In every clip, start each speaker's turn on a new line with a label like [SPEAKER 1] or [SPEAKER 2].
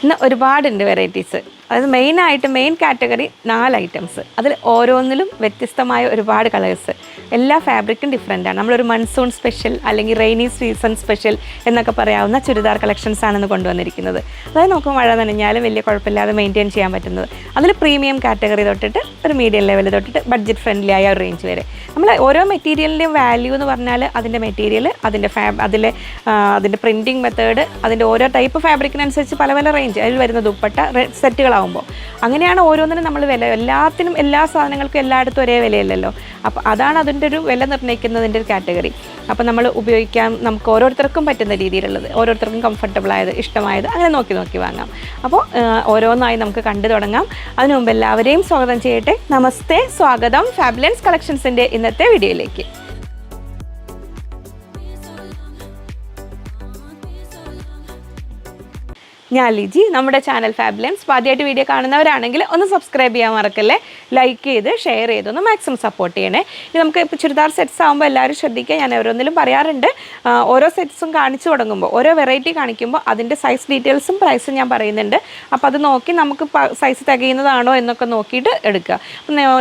[SPEAKER 1] ഇന്ന് ഒരുപാടുണ്ട് വെറൈറ്റീസ്. അതായത് മെയിൻ കാറ്റഗറി 4 ഐറ്റംസ്. അതിൽ ഓരോന്നിലും വ്യത്യസ്തമായ ഒരുപാട് കളേഴ്സ്. എല്ലാ ഫാബ്രിക്കും ഡിഫറെൻ്റാണ്. നമ്മളൊരു മൺസൂൺ സ്പെഷ്യൽ അല്ലെങ്കിൽ റെയിനി സീസൺ സ്പെഷ്യൽ എന്നൊക്കെ പറയാവുന്ന ചുരിദാർ കളക്ഷൻസ് ആണെന്ന് കൊണ്ടുവന്നിരിക്കുന്നത്. അതായത് നമുക്ക് മഴ നനഞ്ഞാലും വലിയ കുഴപ്പമില്ലാതെ മെയിൻറ്റെയിൻ ചെയ്യാൻ പറ്റുന്നത്. അതിൽ പ്രീമിയം കാറ്റഗറി തൊട്ടിട്ട് ഒരു മീഡിയം ലെവൽ തൊട്ടിട്ട് ബഡ്ജറ്റ് ഫ്രണ്ട്ലി ആയ ഒരു റേഞ്ച് വരെ. നമ്മൾ ഓരോ മെറ്റീരിയലിൻ്റെയും വാല്യൂ എന്ന് പറഞ്ഞാൽ അതിൻ്റെ മെറ്റീരിയൽ, അതിൻ്റെ പ്രിൻറ്റിങ് മെത്തേഡ്, അതിൻ്റെ ഓരോ ടൈപ്പ് ഫാബ്രിക്കിനനുസരിച്ച് പല പല റേഞ്ച് അതിൽ വരുന്ന ദുപ്പട്ട സെറ്റുകളാകുമ്പോൾ അങ്ങനെയാണ് ഓരോന്നിനും നമ്മൾ വില. എല്ലാത്തിനും എല്ലാ സാധനങ്ങൾക്കും എല്ലായിടത്തും ഒരേ വിലയല്ലല്ലോ. അപ്പോൾ അതാണ് അതിൻ്റെ ഒരു വില നിർണ്ണയിക്കുന്നതിൻ്റെ ഒരു കാറ്റഗറി. അപ്പോൾ നമ്മൾ ഉപയോഗിക്കാൻ നമുക്ക് ഓരോരുത്തർക്കും പറ്റുന്ന രീതിയിലുള്ളത്, ഓരോരുത്തർക്കും കംഫർട്ടബിളായത്, ഇഷ്ടമായത് അങ്ങനെ നോക്കി വാങ്ങാം. അപ്പോൾ ഓരോന്നായി നമുക്ക് കണ്ടു തുടങ്ങാം. അതിനു മുമ്പ് എല്ലാവരെയും സ്വാഗതം ചെയ്യട്ടെ. നമസ്തേ, സ്വാഗതം ഫാബുലൻസ് കളക്ഷൻസിൻ്റെ ഇന്നത്തെ വീഡിയോയിലേക്ക്. ഞാൻ ലിജി. നമ്മുടെ ചാനൽ ഫാബുലൻസ് ആദ്യമായിട്ട് വീഡിയോ കാണുന്നവരാണെങ്കിൽ ഒന്ന് സബ്സ്ക്രൈബ് ചെയ്യാൻ മറക്കല്ലേ. ലൈക്ക് ചെയ്ത് ഷെയർ ചെയ്തൊന്ന് മാക്സിമം സപ്പോർട്ട് ചെയ്യണേ. ഇത് നമുക്ക് ഇപ്പോൾ ചുരിദാർ സെറ്റ്സ് ആകുമ്പോൾ എല്ലാവരും ശ്രദ്ധിക്കുക. ഞാൻ ഓരോന്നിലും പറയാറുണ്ട്, ഓരോ സെറ്റ്സും കാണിച്ചു തുടങ്ങുമ്പോൾ, ഓരോ വെറൈറ്റി കാണിക്കുമ്പോൾ അതിൻ്റെ സൈസ് ഡീറ്റെയിൽസും പ്രൈസും ഞാൻ പറയുന്നുണ്ട്. അപ്പോൾ അത് നോക്കി നമുക്ക് സൈസ് തികയുന്നതാണോ എന്നൊക്കെ നോക്കിയിട്ട് എടുക്കുക.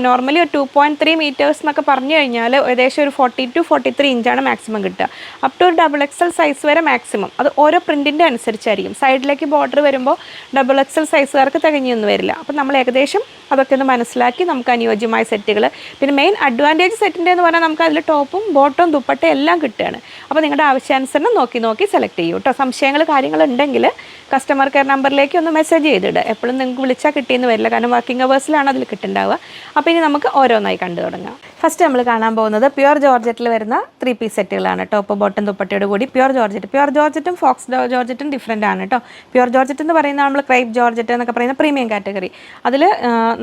[SPEAKER 1] നോർമലി ഒരു 2.3 മീറ്റേഴ്സ് എന്നൊക്കെ പറഞ്ഞു കഴിഞ്ഞാൽ ഏകദേശം ഒരു 40 to 43 ഇഞ്ചാണ് മാക്സിമം കിട്ടുക. അപ് ടു ഒരു XXL സൈസ് വരെ മാക്സിമം. അത് ഓരോ പ്രിൻറ്റിൻ്റെ അനുസരിച്ചായിരിക്കും. സൈഡിലേക്ക് ബോർഡർ വരുമ്പോൾ XXL സൈസുകാർക്ക് തികഞ്ഞൊന്നും വരില്ല. അപ്പം നമ്മൾ ഏകദേശം അതൊക്കെ ഒന്ന് മനസ്സിലാക്കി നമുക്ക് അനുയോജ്യമായ സെറ്റുകൾ. പിന്നെ മെയിൻ അഡ്വാൻറ്റേജ് സെറ്റിൻ്റെ എന്ന് പറഞ്ഞാൽ നമുക്ക് അതിൽ ടോപ്പും ബോട്ടവും ദുപ്പട്ടയും എല്ലാം കിട്ടുകയാണ്. അപ്പോൾ നിങ്ങളുടെ ആവശ്യാനുസരണം നോക്കി സെലക്ട് ചെയ്യൂ കേട്ടോ. സംശയങ്ങൾ കാര്യങ്ങളുണ്ടെങ്കിൽ കസ്റ്റമർ കെയർ നമ്പറിലേക്ക് ഒന്ന് മെസ്സേജ് ചെയ്തിടുക. എപ്പോഴും നിങ്ങൾക്ക് വിളിച്ചാൽ കിട്ടിയെന്ന് വരില്ല, കാരണം വർക്കിംഗ് അവേഴ്സിലാണ് അതിൽ കിട്ടുന്നുണ്ടാവുക. അപ്പോൾ ഇനി നമുക്ക് ഓരോന്നായി കണ്ടു തുടങ്ങാം. ഫസ്റ്റ് നമ്മൾ കാണാൻ പോകുന്നത് പ്യുവർ ജോർജറ്റിൽ വരുന്ന 3 പീസ് സെറ്റുകളാണ്. ടോപ്പ് ബോട്ടം ദുപ്പട്ടയോട് കൂടി പ്യുവർ ജോർജറ്റും ഫോക്സ് ജോർജറ്റും ഡിഫറെൻ്റ് ആണ് കേട്ടോ. പ്യുവർ ജോർജറ്റ് എന്ന് പറയുന്നത് നമ്മൾ ക്രൈപ്പ് ജോർജറ്റ് എന്നൊക്കെ പറയുന്ന പ്രീമിയം കാറ്റഗറി. അതിൽ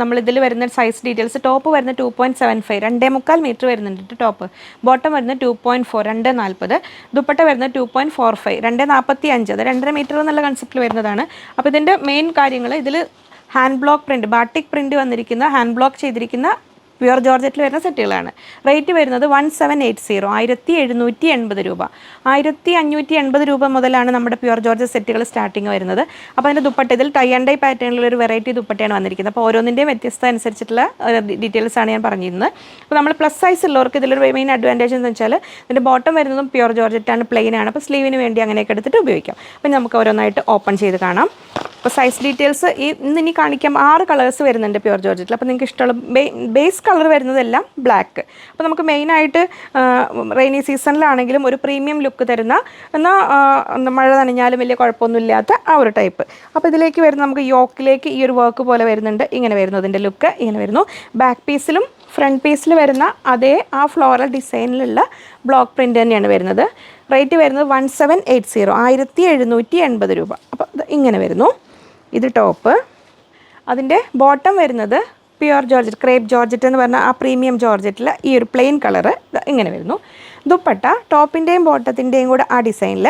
[SPEAKER 1] നമ്മളിതിൽ വരുന്ന സൈസ് ഡീറ്റെയിൽസ്, ടോപ്പ് വരുന്ന 2.75 2.25 മീറ്റർ വരുന്നുണ്ട് ടോപ്പ്. ബോട്ടം വരുന്ന 2.4 2.40. ദുപ്പട്ട വരുന്ന 2.45 2.45. അത് 2.5 മീറ്റർ എന്നുള്ള കൺസെപ്റ്റിൽ വരുന്നതാണ്. അപ്പോൾ ഇതിൻ്റെ മെയിൻ കാര്യങ്ങൾ, ഇതിൽ hand block print, batik print വന്നിരിക്കുന്ന ഹാൻഡ് ബ്ലോക്ക് ചെയ്തിരിക്കുന്ന പ്യുവർ ജോർജറ്റിൽ വരുന്ന സെറ്റുകളാണ്. റേറ്റ് വരുന്നത് 1780 1780 രൂപ. 1580 രൂപ മുതലാണ് നമ്മുടെ പ്യുവർ ജോർജറ്റ് സെറ്റുകൾ സ്റ്റാർട്ടിങ് വരുന്നത്. അപ്പോൾ അതിൻ്റെ ദുപ്പട്ട ഇതിൽ ടൈ ആൻഡ് ഡൈ പാറ്റേണിലൊരു വെറൈറ്റി ദുപ്പട്ടയാണ് വന്നിരിക്കുന്നത്. അപ്പോൾ ഓരോന്നിൻ്റെയും വ്യത്യസ്ത അനുസരിച്ചിട്ടുള്ള ഡീറ്റെയിൽസാണ് ഞാൻ പറഞ്ഞിരുന്നത്. അപ്പോൾ നമ്മൾ പ്ലസ് സൈസ് ഉള്ളവർക്ക് ഇതിലൊരു മെയിൻ അഡ്വാൻറ്റേജ് എന്ന് വെച്ചാൽ ഇതിൻ്റെ ബോട്ടം വരുന്നതും പ്യുവർ ജോർജറ്റാണ്, പ്ലെയിൻ ആണ്. അപ്പോൾ സ്ലീവിന് വേണ്ടി അങ്ങനെയൊക്കെ എടുത്തിട്ട് ഉപയോഗിക്കാം. അപ്പോൾ നമുക്ക് ഓരോന്നായിട്ട് ഓപ്പൺ ചെയ്ത് കാണാം. അപ്പോൾ സൈസ് ഡീറ്റെയിൽസ് ഇനി കാണിക്കാം. 6 കളേഴ്സ് വരുന്നുണ്ട് പ്യുവർ ജോർജറ്റിൽ. അപ്പോൾ നിങ്ങൾക്ക് ഇഷ്ടമുള്ള ബേസ് കളർ വരുന്നതെല്ലാം ബ്ലാക്ക്. അപ്പോൾ നമുക്ക് മെയിനായിട്ട് റെയിനി സീസണിലാണെങ്കിലും ഒരു പ്രീമിയം ലുക്ക് തരുന്ന, എന്നാൽ മഴ നനഞ്ഞാലും വലിയ കുഴപ്പമൊന്നുമില്ലാത്ത ആ ഒരു ടൈപ്പ്. അപ്പോൾ ഇതിലേക്ക് വരുന്ന നമുക്ക് യോക്കിലേക്ക് ഈ ഒരു വർക്ക് പോലെ വരുന്നുണ്ട്. ഇങ്ങനെ വരുന്നു അതിൻ്റെ ലുക്ക്, ഇങ്ങനെ വരുന്നു. ബാക്ക് പീസിലും ഫ്രണ്ട് പീസിൽ വരുന്ന അതേ ആ ഫ്ലോറൽ ഡിസൈനിലുള്ള ബ്ലോക്ക് പ്രിൻ്റ് തന്നെയാണ് വരുന്നത്. റേറ്റ് വരുന്നത് 1780 1780 രൂപ. അപ്പോൾ ഇങ്ങനെ വരുന്നു. ഇത് ടോപ്പ്. അതിൻ്റെ ബോട്ടം വരുന്നത് പ്യുവർ ജോർജറ്റ്, ക്രേപ്പ് ജോർജറ്റ് എന്ന് പറഞ്ഞാൽ ആ പ്രീമിയം ജോർജറ്റിൽ ഈ ഒരു പ്ലെയിൻ കളറ് ഇങ്ങനെ വരുന്നു. ദുപ്പട്ട ടോപ്പിൻ്റെയും ബോട്ടത്തിൻ്റെയും കൂടെ ആ ഡിസൈനിൽ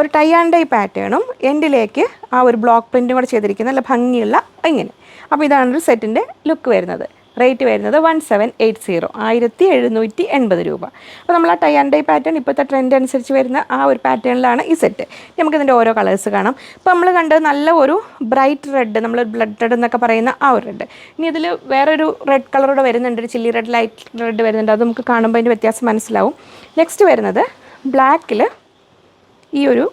[SPEAKER 1] ഒരു ടൈ ആൻഡ് ഡൈ പാറ്റേണും എൻഡിലേക്ക് ആ ഒരു ബ്ലോക്ക് പ്രിൻറ്റും കൂടെ ചെയ്തിരിക്കുന്ന നല്ല ഭംഗിയുള്ള ഇങ്ങനെ. അപ്പോൾ ഇതാണ് ഒരു സെറ്റിൻ്റെ ലുക്ക് വരുന്നത്. റേറ്റ് വരുന്നത് 1780 1780 രൂപ. അപ്പോൾ നമ്മൾ ആ ടൈ ആൻഡ് ഡൈ പാറ്റേൺ ഇപ്പോഴത്തെ ട്രെൻഡ് അനുസരിച്ച് വരുന്ന ആ ഒരു പാറ്റേണിലാണ് ഈ സെറ്റ്. നമുക്കിതിൻ്റെ ഓരോ കളേഴ്സ് കാണാം. ഇപ്പോൾ നമ്മൾ കണ്ടത് നല്ല ഒരു ബ്രൈറ്റ് റെഡ്, നമ്മൾ ബ്ലഡ് റെഡ് എന്നൊക്കെ പറയുന്ന ആ ഒരു റെഡ്. ഇനി ഇതിൽ വേറൊരു റെഡ് കളറോടെ വരുന്നുണ്ട്, ഒരു ചില്ലി റെഡ്, ലൈറ്റ് റെഡ് വരുന്നുണ്ട്. അത് നമുക്ക് കാണുമ്പോൾ അതിൻ്റെ വ്യത്യാസം മനസ്സിലാവും. നെക്സ്റ്റ് വരുന്നത് ബ്ലാക്കിൽ ഈ ഒരു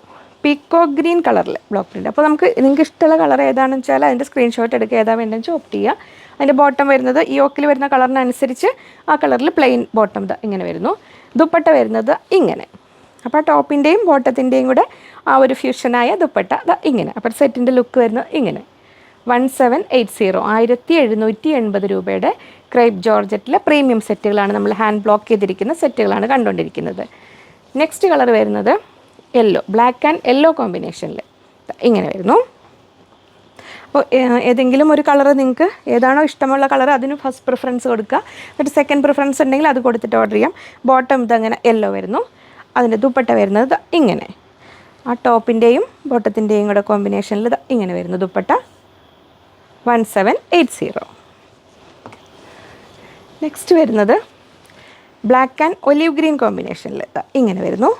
[SPEAKER 1] പീക്കോ ഗ്രീൻ കളറിൽ ബ്ലോക്ക് പ്രിൻറ്റ്. അപ്പോൾ നിങ്ങൾക്ക് ഇഷ്ടമുള്ള കളർ ഏതാണെന്ന് വെച്ചാൽ അതിൻ്റെ സ്ക്രീൻഷോട്ട് എടുക്കുക, ഏതാ വേണ്ടതെന്ന് വെച്ചാൽ ഓപ്റ്റ് ചെയ്യുക. അതിൻ്റെ ബോട്ടം വരുന്നത് ഈ യോക്കിൽ വരുന്ന കളറിനനുസരിച്ച് ആ കളറിൽ പ്ലെയിൻ ബോട്ടം ഇങ്ങനെ വരുന്നു. ദുപ്പട്ട വരുന്നത് ഇങ്ങനെ. അപ്പോൾ ടോപ്പിൻ്റെയും ബോട്ടത്തിൻ്റെയും കൂടെ ആ ഒരു ഫ്യൂഷനായ ദുപ്പട്ട ഇങ്ങനെ. അപ്പോൾ സെറ്റിൻ്റെ ലുക്ക് വരുന്നത് ഇങ്ങനെ. 1780 1780 രൂപയുടെ ക്രൈപ്പ് ജോർജറ്റിലെ പ്രീമിയം സെറ്റുകളാണ്, നമ്മൾ ഹാൻഡ് ബ്ലോക്ക് ചെയ്തിരിക്കുന്ന സെറ്റുകളാണ് കണ്ടുകൊണ്ടിരിക്കുന്നത്. നെക്സ്റ്റ് കളർ വരുന്നത് യെല്ലോ, ബ്ലാക്ക് ആൻഡ് യെല്ലോ കോമ്പിനേഷനിൽ ഇങ്ങനെ വരുന്നു. അപ്പോൾ ഏതെങ്കിലും ഒരു കളർ നിങ്ങൾക്ക് ഏതാണോ ഇഷ്ടമുള്ള കളർ അതിന് ഫസ്റ്റ് പ്രിഫറൻസ് കൊടുക്കുക. എന്നിട്ട് സെക്കൻഡ് പ്രിഫറൻസ് ഉണ്ടെങ്കിൽ അത് കൊടുത്തിട്ട് ഓർഡർ ചെയ്യാം. ബോട്ടം ഇതങ്ങനെ യെല്ലോ വരുന്നു. അതിൻ്റെ ദുപ്പട്ട വരുന്നത് ഇങ്ങനെ, ആ ടോപ്പിൻ്റെയും ബോട്ടത്തിൻ്റെയും കൂടെ കോമ്പിനേഷനിൽ ഇങ്ങനെ വരുന്നു ദുപ്പട്ട. 1780. നെക്സ്റ്റ് വരുന്നത് ബ്ലാക്ക് ആൻഡ് ഒലീവ് ഗ്രീൻ കോമ്പിനേഷനിൽ ഇങ്ങനെ വരുന്നു.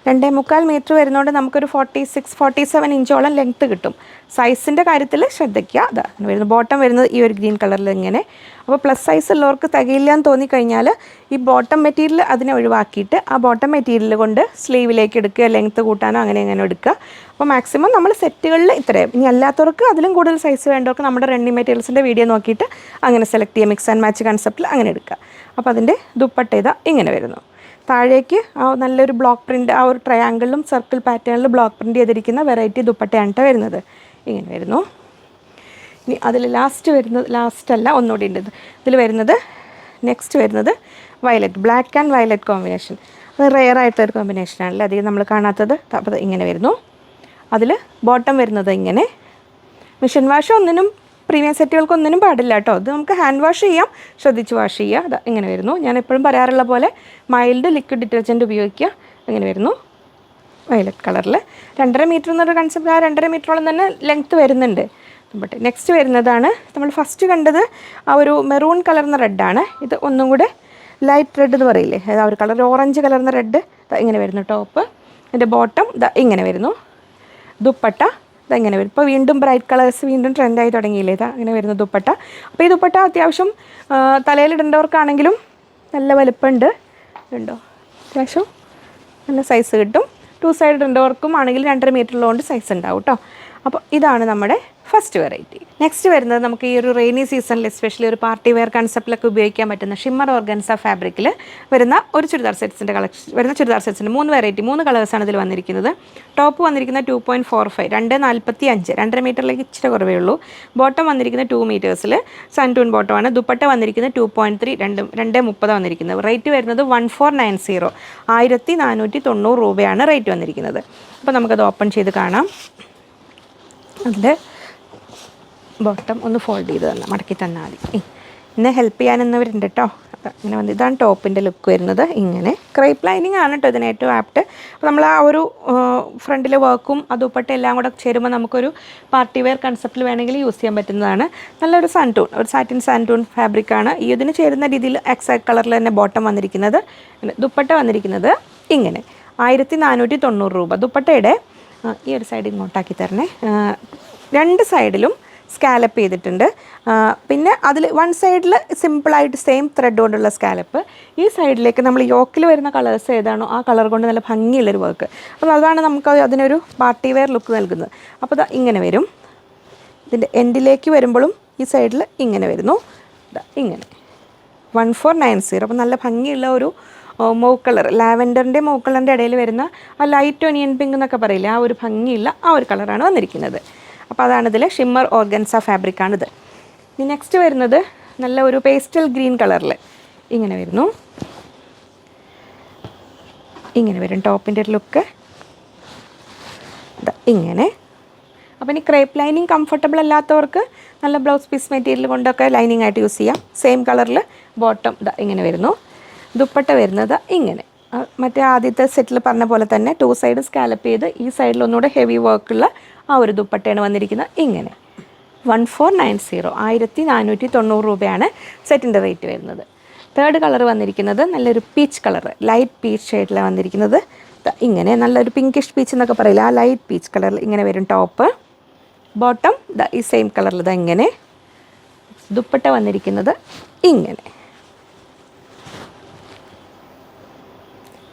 [SPEAKER 1] 2.25 മീറ്റർ വരുന്നതുകൊണ്ട് നമുക്കൊരു 46-47 ഇഞ്ചോളം ലെങ്ത്ത് കിട്ടും. സൈസിൻ്റെ കാര്യത്തിൽ ശ്രദ്ധിക്കുക. അതാ വരുന്നത്. ബോട്ടം വരുന്നത് ഈ ഒരു ഗ്രീൻ കളറിൽ ഇങ്ങനെ. അപ്പോൾ പ്ലസ് സൈസ് ഉള്ളവർക്ക് തികയില്ല എന്ന് തോന്നിക്കഴിഞ്ഞാൽ ഈ ബോട്ടം മെറ്റീരിയൽ അതിനെ ഒഴിവാക്കിയിട്ട് ആ ബോട്ടം മെറ്റീരിയൽ കൊണ്ട് സ്ലീവിലേക്ക് എടുക്കുക, ലെങ്ത്ത് കൂട്ടാനോ അങ്ങനെ എടുക്കുക. അപ്പോൾ മാക്സിമം നമ്മൾ സെറ്റുകളിൽ ഇത്രയും. ഇനി അല്ലാത്തവർക്ക് അതിലും കൂടുതൽ സൈസ് വേണ്ടവർക്ക് നമ്മുടെ റണ്ണിങ് മെറ്റീരിയൽസിൻ്റെ വീഡിയോ നോക്കിയിട്ട് അങ്ങനെ സെലക്ട് ചെയ്യുക. മിക്സ് ആൻഡ് മാച്ച് കൺസെപ്റ്റിൽ അങ്ങനെ എടുക്കുക. അപ്പോൾ അതിൻ്റെ ദുപ്പട്ട ഇതാ ഇങ്ങനെ വരുന്നു. താഴേക്ക് ആ നല്ലൊരു ബ്ലോക്ക് പ്രിൻറ്റ്, ആ ഒരു ട്രയാങ്കിളിലും സർക്കിൾ പാറ്റേണിൽ ബ്ലോക്ക് പ്രിൻറ്റ് ചെയ്തിരിക്കുന്ന വെറൈറ്റി ദുപ്പട്ടയാണ് വരുന്നത്. ഇങ്ങനെ വരുന്നു. ഇനി അതിൽ ഒന്നുകൂടി ഉണ്ട്. ഇതിൽ വരുന്നത് നെക്സ്റ്റ് വരുന്നത് violet, black and violet combination. അത് റെയർ ആയിട്ടൊരു കോമ്പിനേഷനാണല്ലേ, അധികം നമ്മൾ കാണാത്തത്. അപ്പോൾ ഇങ്ങനെ വരുന്നു. അതിൽ ബോട്ടം വരുന്നത് ഇങ്ങനെ. മിഷൻ വാഷ് ഒന്നിനും പ്രീമിയം സെറ്റുകൾക്കൊന്നിനും പാടില്ല കേട്ടോ. ഇത് നമുക്ക് ഹാൻഡ് വാഷ് ചെയ്യാം, ശ്രദ്ധിച്ച് വാഷ് ചെയ്യുക. അത് ഇങ്ങനെ വരുന്നു. ഞാൻ എപ്പോഴും പറയാറുള്ള പോലെ മൈൽഡ് ലിക്വിഡ് ഡിറ്റർജൻറ്റ് ഉപയോഗിക്കുക. ഇങ്ങനെ വരുന്നു വയലറ്റ് കളറിൽ. 2.5 മീറ്റർ എന്നൊരു കൺസെപ്റ്റ്, ആ 2.5 മീറ്ററോളം തന്നെ ലെങ്ത്ത് വരുന്നുണ്ട്. ബട്ട് നെക്സ്റ്റ് വരുന്നതാണ് നമ്മൾ ഫസ്റ്റ് കണ്ടത്, ആ ഒരു മെറൂൺ കലർന്ന റെഡാണ്. ഇത് ഒന്നും കൂടെ ലൈറ്റ് റെഡ് എന്ന് പറയില്ലേ, ആ ഒരു കളർ, ഓറഞ്ച് കലർന്ന റെഡ്. ഇങ്ങനെ വരുന്നു ടോപ്പ്. അതിൻ്റെ ബോട്ടം ഇങ്ങനെ വരുന്നു. ദുപ്പട്ട ഇതെങ്ങനെ വരും. ഇപ്പോൾ വീണ്ടും ബ്രൈറ്റ് കളേഴ്സ് വീണ്ടും ട്രെൻഡായി തുടങ്ങിയില്ലേ, ഇങ്ങനെ വരുന്ന ദുപ്പട്ട. അപ്പോൾ ഈ ദുപ്പട്ട അത്യാവശ്യം തലയിലിടേണ്ടവർക്കാണെങ്കിലും നല്ല വലുപ്പമുണ്ട്, ഉണ്ടോ, അത്യാവശ്യം നല്ല സൈസ് കിട്ടും. 2 സൈഡ് ഇടേണ്ടവർക്കും ആണെങ്കിൽ 2.5 മീറ്ററിലുകൊണ്ട് സൈസ് ഉണ്ടാവും കേട്ടോ. അപ്പോൾ ഇതാണ് നമ്മുടെ ഫസ്റ്റ് വെറൈറ്റി. നെക്സ്റ്റ് വരുന്നത് നമുക്ക് ഈ ഒരു റെയിനി സീസണിൽ എസ്പെഷ്യലി ഒരു പാർട്ടി വെയർ കൺസെപ്റ്റിലൊക്കെ ഉപയോഗിക്കാൻ പറ്റുന്ന ഷിമ്മർ ഓർഗൻസ ഫാബ്രിക്കിൽ വരുന്ന ഒരു ചുരിദാർ സെറ്റ്സിൻ്റെ കളക്ഷൻ വരുന്ന ചുരിദാർ സെറ്റ്സിൻ്റെ 3 വെറൈറ്റി, 3 കളേഴ്സാണ് ഇതിൽ വന്നിരിക്കുന്നത്. ടോപ്പ് വന്നിരിക്കുന്ന 2.45, 2.45, 2.5 മീറ്ററിലേക്ക് ഇച്ചിരി കുറവേ ഉള്ളൂ. ബോട്ടം വന്നിരിക്കുന്ന 2 മീറ്റേഴ്സിൽ സാൻറ്റൂൺ ബോട്ടമാണ്. ദുപ്പട്ട വന്നിരിക്കുന്നത് 2.3, 2.30 വന്നിരിക്കുന്നത്. റേറ്റ് വരുന്നത് 1490, 1490 രൂപയാണ് റേറ്റ് വന്നിരിക്കുന്നത്. അപ്പോൾ നമുക്കത് ഓപ്പൺ ചെയ്ത് കാണാം. അതിൻ്റെ ബോട്ടം ഒന്ന് ഫോൾഡ് ചെയ്ത് തന്നെ മടക്കി തന്നാൽ മതി. എന്നെ ഹെൽപ്പ് ചെയ്യാനെന്നവരുണ്ട് കേട്ടോ. ഇങ്ങനെ വന്ന് ഇതാണ് ടോപ്പിൻ്റെ ലുക്ക് വരുന്നത്. ഇങ്ങനെ ക്രേപ്പ് ലൈനിങ് ആണ് കേട്ടോ ഇതിന് ഏറ്റവും ആപ്റ്റ്. അപ്പോൾ നമ്മൾ ആ ഒരു ഫ്രണ്ടിലെ വർക്കും അത് ദുപ്പട്ട എല്ലാം കൂടെ ചേരുമ്പോൾ നമുക്കൊരു പാർട്ടി വെയർ കൺസെപ്റ്റിൽ വേണമെങ്കിൽ യൂസ് ചെയ്യാൻ പറ്റുന്നതാണ്. നല്ലൊരു സാൻറ്റൂൺ, ഒരു സാറ്റിൻ സാൻറ്റൂൺ ഫാബ്രിക്കാണ്. ഈ ഇതിന് ചേരുന്ന രീതിയിൽ എക്സാക്ട് കളറിൽ തന്നെ ബോട്ടം വന്നിരിക്കുന്നത്. ദുപ്പട്ട വന്നിരിക്കുന്നത് ഇങ്ങനെ 1490 രൂപ. ദുപ്പട്ടയുടെ ഈ ഒരു സൈഡ് ഇങ്ങോട്ടാക്കി തരണേ. 2 സൈഡിലും സ്കാലപ്പ് ചെയ്തിട്ടുണ്ട്. പിന്നെ അതിൽ 1 സൈഡിൽ സിമ്പിളായിട്ട് സെയിം ത്രെഡ് കൊണ്ടുള്ള സ്കാലപ്പ്. ഈ സൈഡിലേക്ക് നമ്മൾ യോക്കിൽ വരുന്ന കളേഴ്സ് ഏതാണോ ആ കളർ കൊണ്ട് നല്ല ഭംഗിയുള്ളൊരു വർക്ക്. അപ്പോൾ അതാണ് നമുക്ക് അതിനൊരു പാർട്ടി വെയർ ലുക്ക് നൽകുന്നത്. അപ്പോൾ ഇങ്ങനെ വരും. ഇതിൻ്റെ എൻഡിലേക്ക് വരുമ്പോഴും ഈ സൈഡിൽ ഇങ്ങനെ വരുന്നു. ഇങ്ങനെ 1490. അപ്പോൾ നല്ല ഭംഗിയുള്ള ഒരു മൗ കളർ, ലാവൻഡറിൻ്റെ മൗ കളറിൻ്റെ ഇടയിൽ വരുന്ന ആ ലൈറ്റ് ഒനിയൻ പിങ്ക് എന്നൊക്കെ പറയില്ല, ആ ഒരു ഭംഗിയുള്ള ആ ഒരു കളറാണ് വന്നിരിക്കുന്നത്. അപ്പോൾ അതാണിതിൽ ഷിമ്മർ ഓർഗൻസ ഫാബ്രിക്കാണിത്. ഇനി നെക്സ്റ്റ് വരുന്നത് നല്ല ഒരു പേസ്റ്റൽ ഗ്രീൻ കളറിൽ ഇങ്ങനെ വരുന്നു. ഇങ്ങനെ വരും ടോപ്പിൻ്റെ ഒരു ലുക്ക്. ഇങ്ങനെ. അപ്പോൾ ഇനി ക്രേപ്പ് ലൈനിങ് കംഫർട്ടബിൾ അല്ലാത്തവർക്ക് നല്ല ബ്ലൗസ് പീസ് മെറ്റീരിയൽ കൊണ്ടൊക്കെ ലൈനിങ് ആയിട്ട് യൂസ് ചെയ്യാം. സെയിം കളറിൽ ബോട്ടം ഇങ്ങനെ വരുന്നു. ദുപ്പട്ട വരുന്നത് ഇങ്ങനെ മറ്റേ ആദ്യത്തെ സെറ്റിൽ പറഞ്ഞ പോലെ തന്നെ 2 സൈഡ് സ്കാലപ്പ് ചെയ്ത് ഈ സൈഡിൽ ഒന്നുകൂടെ ഹെവി വർക്കുള്ള ആ ഒരു ദുപ്പട്ടയാണ് വന്നിരിക്കുന്നത്. ഇങ്ങനെ 1490, 1490 രൂപയാണ് സെറ്റിൻ്റെ റേറ്റ് വരുന്നത്. തേർഡ് കളർ വന്നിരിക്കുന്നത് നല്ലൊരു പീച്ച് കളർ, ലൈറ്റ് പീച്ച് ഷെയ്ഡിലാണ് വന്നിരിക്കുന്നത്. ഇങ്ങനെ നല്ലൊരു പിങ്കിഷ് പീച്ച് എന്നൊക്കെ പറയില്ല, ആ ലൈറ്റ് പീച്ച് കളറിൽ ഇങ്ങനെ വരും ടോപ്പ്. ബോട്ടം ഈ സെയിം കളറിൽ ഇങ്ങനെ. ദുപ്പട്ട വന്നിരിക്കുന്നത് ഇങ്ങനെ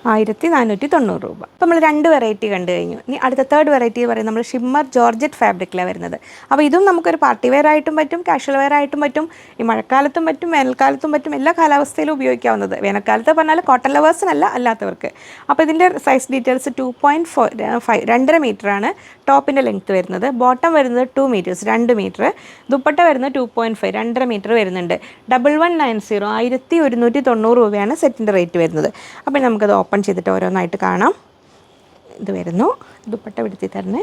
[SPEAKER 1] 1490 രൂപ. അപ്പോൾ നമ്മൾ 2 വെറൈറ്റി കണ്ടു കഴിഞ്ഞു. ഇനി അടുത്ത തേർഡ് വെറൈറ്റി പറയുന്നത് നമ്മൾ ഷിമ്മർ ജോർജറ്റ് ഫാബ്രിക്കിലാണ് വരുന്നത്. അപ്പോൾ ഇതും നമുക്കൊരു പാർട്ടി വെയർ ആയിട്ടും പറ്റും, കാഷ്വൽ വെയർ ആയിട്ടും പറ്റും, ഈ മഴക്കാലത്തും പറ്റും, വേനൽക്കാലത്തും പറ്റും, എല്ലാ കാലാവസ്ഥയിലും ഉപയോഗിക്കാവുന്നത്. വേനൽക്കാലത്ത് പറഞ്ഞാൽ കോട്ടൺ ലവേഴ്സിനല്ല, അല്ലാത്തവർക്ക്. അപ്പോൾ ഇതിൻ്റെ സൈസ് ഡീറ്റെയിൽസ് 2.5, 2.5 മീറ്ററാണ് ടോപ്പിൻ്റെ ലെങ്ത്ത് വരുന്നത്. ബോട്ടം വരുന്നത് 2 മീറ്റേഴ്സ്, 2 മീറ്റർ. ദുപ്പട്ട വരുന്നത് 2.5, 2.5 മീറ്റർ വരുന്നുണ്ട്. 1190, 1190 രൂപയാണ് സെറ്റിൻ്റെ റേറ്റ് വരുന്നത്. അപ്പോൾ നമുക്കത് ഓപ്പൺ ചെയ്തിട്ട് ഓരോന്നായിട്ട് കാണാം. ഇത് വരുന്നു. ദുപ്പട്ട വിടുത്തി തരണേ.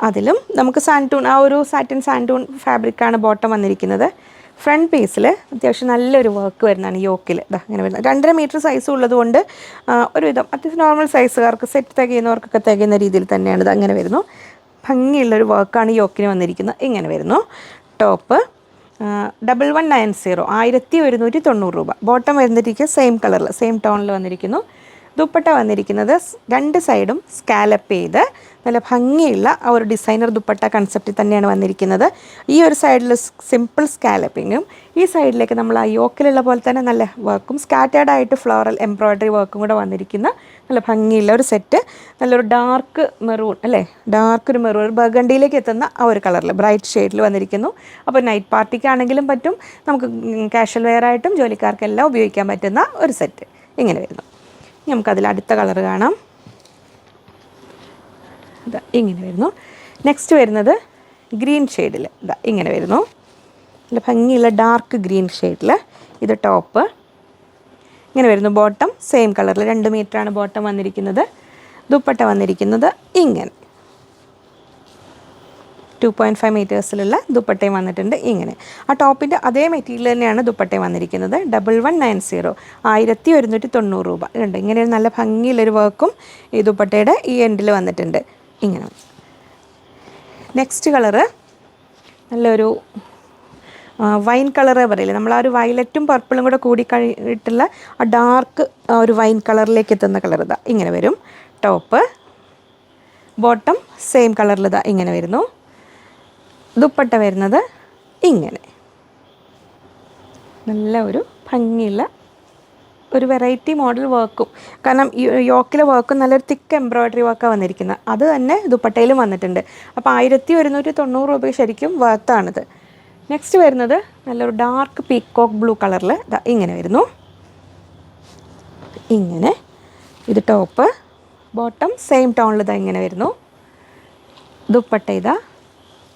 [SPEAKER 1] അതിലും നമുക്ക് സാൻറ്റൂൺ, ആ ഒരു സാറ്റിൻ സാൻറ്റൂൺ ഫാബ്രിക്കാണ് ബോട്ടം വന്നിരിക്കുന്നത്. ഫ്രണ്ട് പീസിൽ അത്യാവശ്യം നല്ലൊരു വർക്ക് വരുന്നതാണ് യോക്കിൽ. ഇങ്ങനെ വരുന്നത് 2.5 മീറ്റർ സൈസ് ഉള്ളതുകൊണ്ട് ഒരുവിധം അത്യാവശ്യം നോർമൽ സൈസുകാർക്ക് സെറ്റ് തികയുന്നവർക്കൊക്കെ തികയുന്ന രീതിയിൽ തന്നെയാണ് ഇത്. അങ്ങനെ വരുന്നു. ഭംഗിയുള്ളൊരു വർക്കാണ് യോക്കിന് വന്നിരിക്കുന്നത്. ഇങ്ങനെ വരുന്നു. ടോപ്പ് 1190, 1190 രൂപ. ബോട്ടം വരുന്നിരിക്കുക സെയിം കളറിൽ, സെയിം ടോണിൽ വന്നിരിക്കുന്നു. ദുപ്പട്ട വന്നിരിക്കുന്നത് രണ്ട് സൈഡും സ്കാലപ്പ് ചെയ്ത് നല്ല ഭംഗിയുള്ള ആ ഒരു ഡിസൈനർ ദുപ്പട്ട കൺസെപ്റ്റിൽ തന്നെയാണ് വന്നിരിക്കുന്നത്. ഈ ഒരു സൈഡിൽ സിമ്പിൾ സ്കാലപ്പിങ്ങും ഈ സൈഡിലേക്ക് നമ്മൾ ആ യോക്കിലുള്ള പോലെ തന്നെ നല്ല വർക്കും സ്കാറ്റേർഡ് ആയിട്ട് ഫ്ലോറൽ എംബ്രോയ്ഡറി വർക്കും കൂടെ വന്നിരിക്കുന്ന നല്ല ഭംഗിയുള്ള ഒരു സെറ്റ്. നല്ലൊരു ഡാർക്ക് മെറൂൺ അല്ലേ, ഡാർക്ക് ഒരു മെറൂൺ ബർഗണ്ടിയിലേക്ക് എത്തുന്ന ആ ഒരു കളറിൽ ബ്രൈറ്റ് ഷെയ്ഡിൽ വന്നിരിക്കുന്നു. അപ്പോൾ നൈറ്റ് പാർട്ടിക്കാണെങ്കിലും പറ്റും, നമുക്ക് കാഷ്വൽ വെയർ ആയിട്ടും ജോലിക്കാർക്കെല്ലാം ഉപയോഗിക്കാൻ പറ്റുന്ന ഒരു സെറ്റ് ഇങ്ങനെ വരുന്നു. നമുക്കതിൽ അടുത്ത കളർ കാണാം. ഇതാ ഇങ്ങനെ വരുന്നു. നെക്സ്റ്റ് വരുന്നത് ഗ്രീൻ ഷെയ്ഡിൽ ഇതാ ഇങ്ങനെ വരുന്നു. നല്ല ഭംഗിയുള്ള ഡാർക്ക് ഗ്രീൻ ഷെയ്ഡിൽ ഇത് ടോപ്പ് ഇങ്ങനെ വരുന്നു. ബോട്ടം സെയിം കളറിൽ 2 മീറ്ററാണ് ബോട്ടം വന്നിരിക്കുന്നത്. ദുപ്പട്ട വന്നിരിക്കുന്നത് ഇങ്ങനെ 2.5 മീറ്റേഴ്സിലുള്ള ദുപ്പട്ടയും വന്നിട്ടുണ്ട് ഇങ്ങനെ. ആ ടോപ്പിൻ്റെ അതേ മെറ്റീരിയൽ തന്നെയാണ് ദുപ്പട്ടയും വന്നിരിക്കുന്നത്. 1190 1190 രൂപ ഉണ്ട്. ഇങ്ങനെ നല്ല ഭംഗിയുള്ളൊരു വർക്കും ഈ ദുപ്പട്ടയുടെ ഈ എൻഡിൽ വന്നിട്ടുണ്ട് ഇങ്ങനെ. നെക്സ്റ്റ് കളറ് നല്ലൊരു വൈൻ കളറേ പറയില്ലേ, നമ്മൾ ആ ഒരു വയലറ്റും പർപ്പിളും കൂടെ കൂടി കഴിഞ്ഞിട്ടുള്ള ആ ഡാർക്ക് ഒരു വൈൻ കളറിലേക്ക് എത്തുന്ന കളർ ഇതാ ഇങ്ങനെ വരും. ടോപ്പ് ബോട്ടം സെയിം കളറിൽ ഇതാ ഇങ്ങനെ വരുന്നു. ദുപ്പട്ട വരുന്നത് ഇങ്ങനെ നല്ല ഒരു ഭംഗിയുള്ള ഒരു വെറൈറ്റി മോഡൽ വർക്കും, കാരണം ഈ യോക്കിലെ വർക്കും നല്ലൊരു തിക്ക് എംബ്രോയ്ഡറി വർക്കാണ് വന്നിരിക്കുന്നത്. അത് തന്നെ ദുപ്പട്ടയിലും വന്നിട്ടുണ്ട്. അപ്പോൾ 1190 രൂപ ശരിക്കും വർത്താണിത്. നെക്സ്റ്റ് വരുന്നത് നല്ലൊരു ഡാർക്ക് പീക്കോക്ക് ബ്ലൂ കളറിൽ ഇതാ ഇങ്ങനെ വരുന്നു ഇങ്ങനെ. ഇത് ടോപ്പ് ബോട്ടം സെയിം ടോണിൽ ഇതാ ഇങ്ങനെ വരുന്നു. ദുപ്പട്ട ഇതാ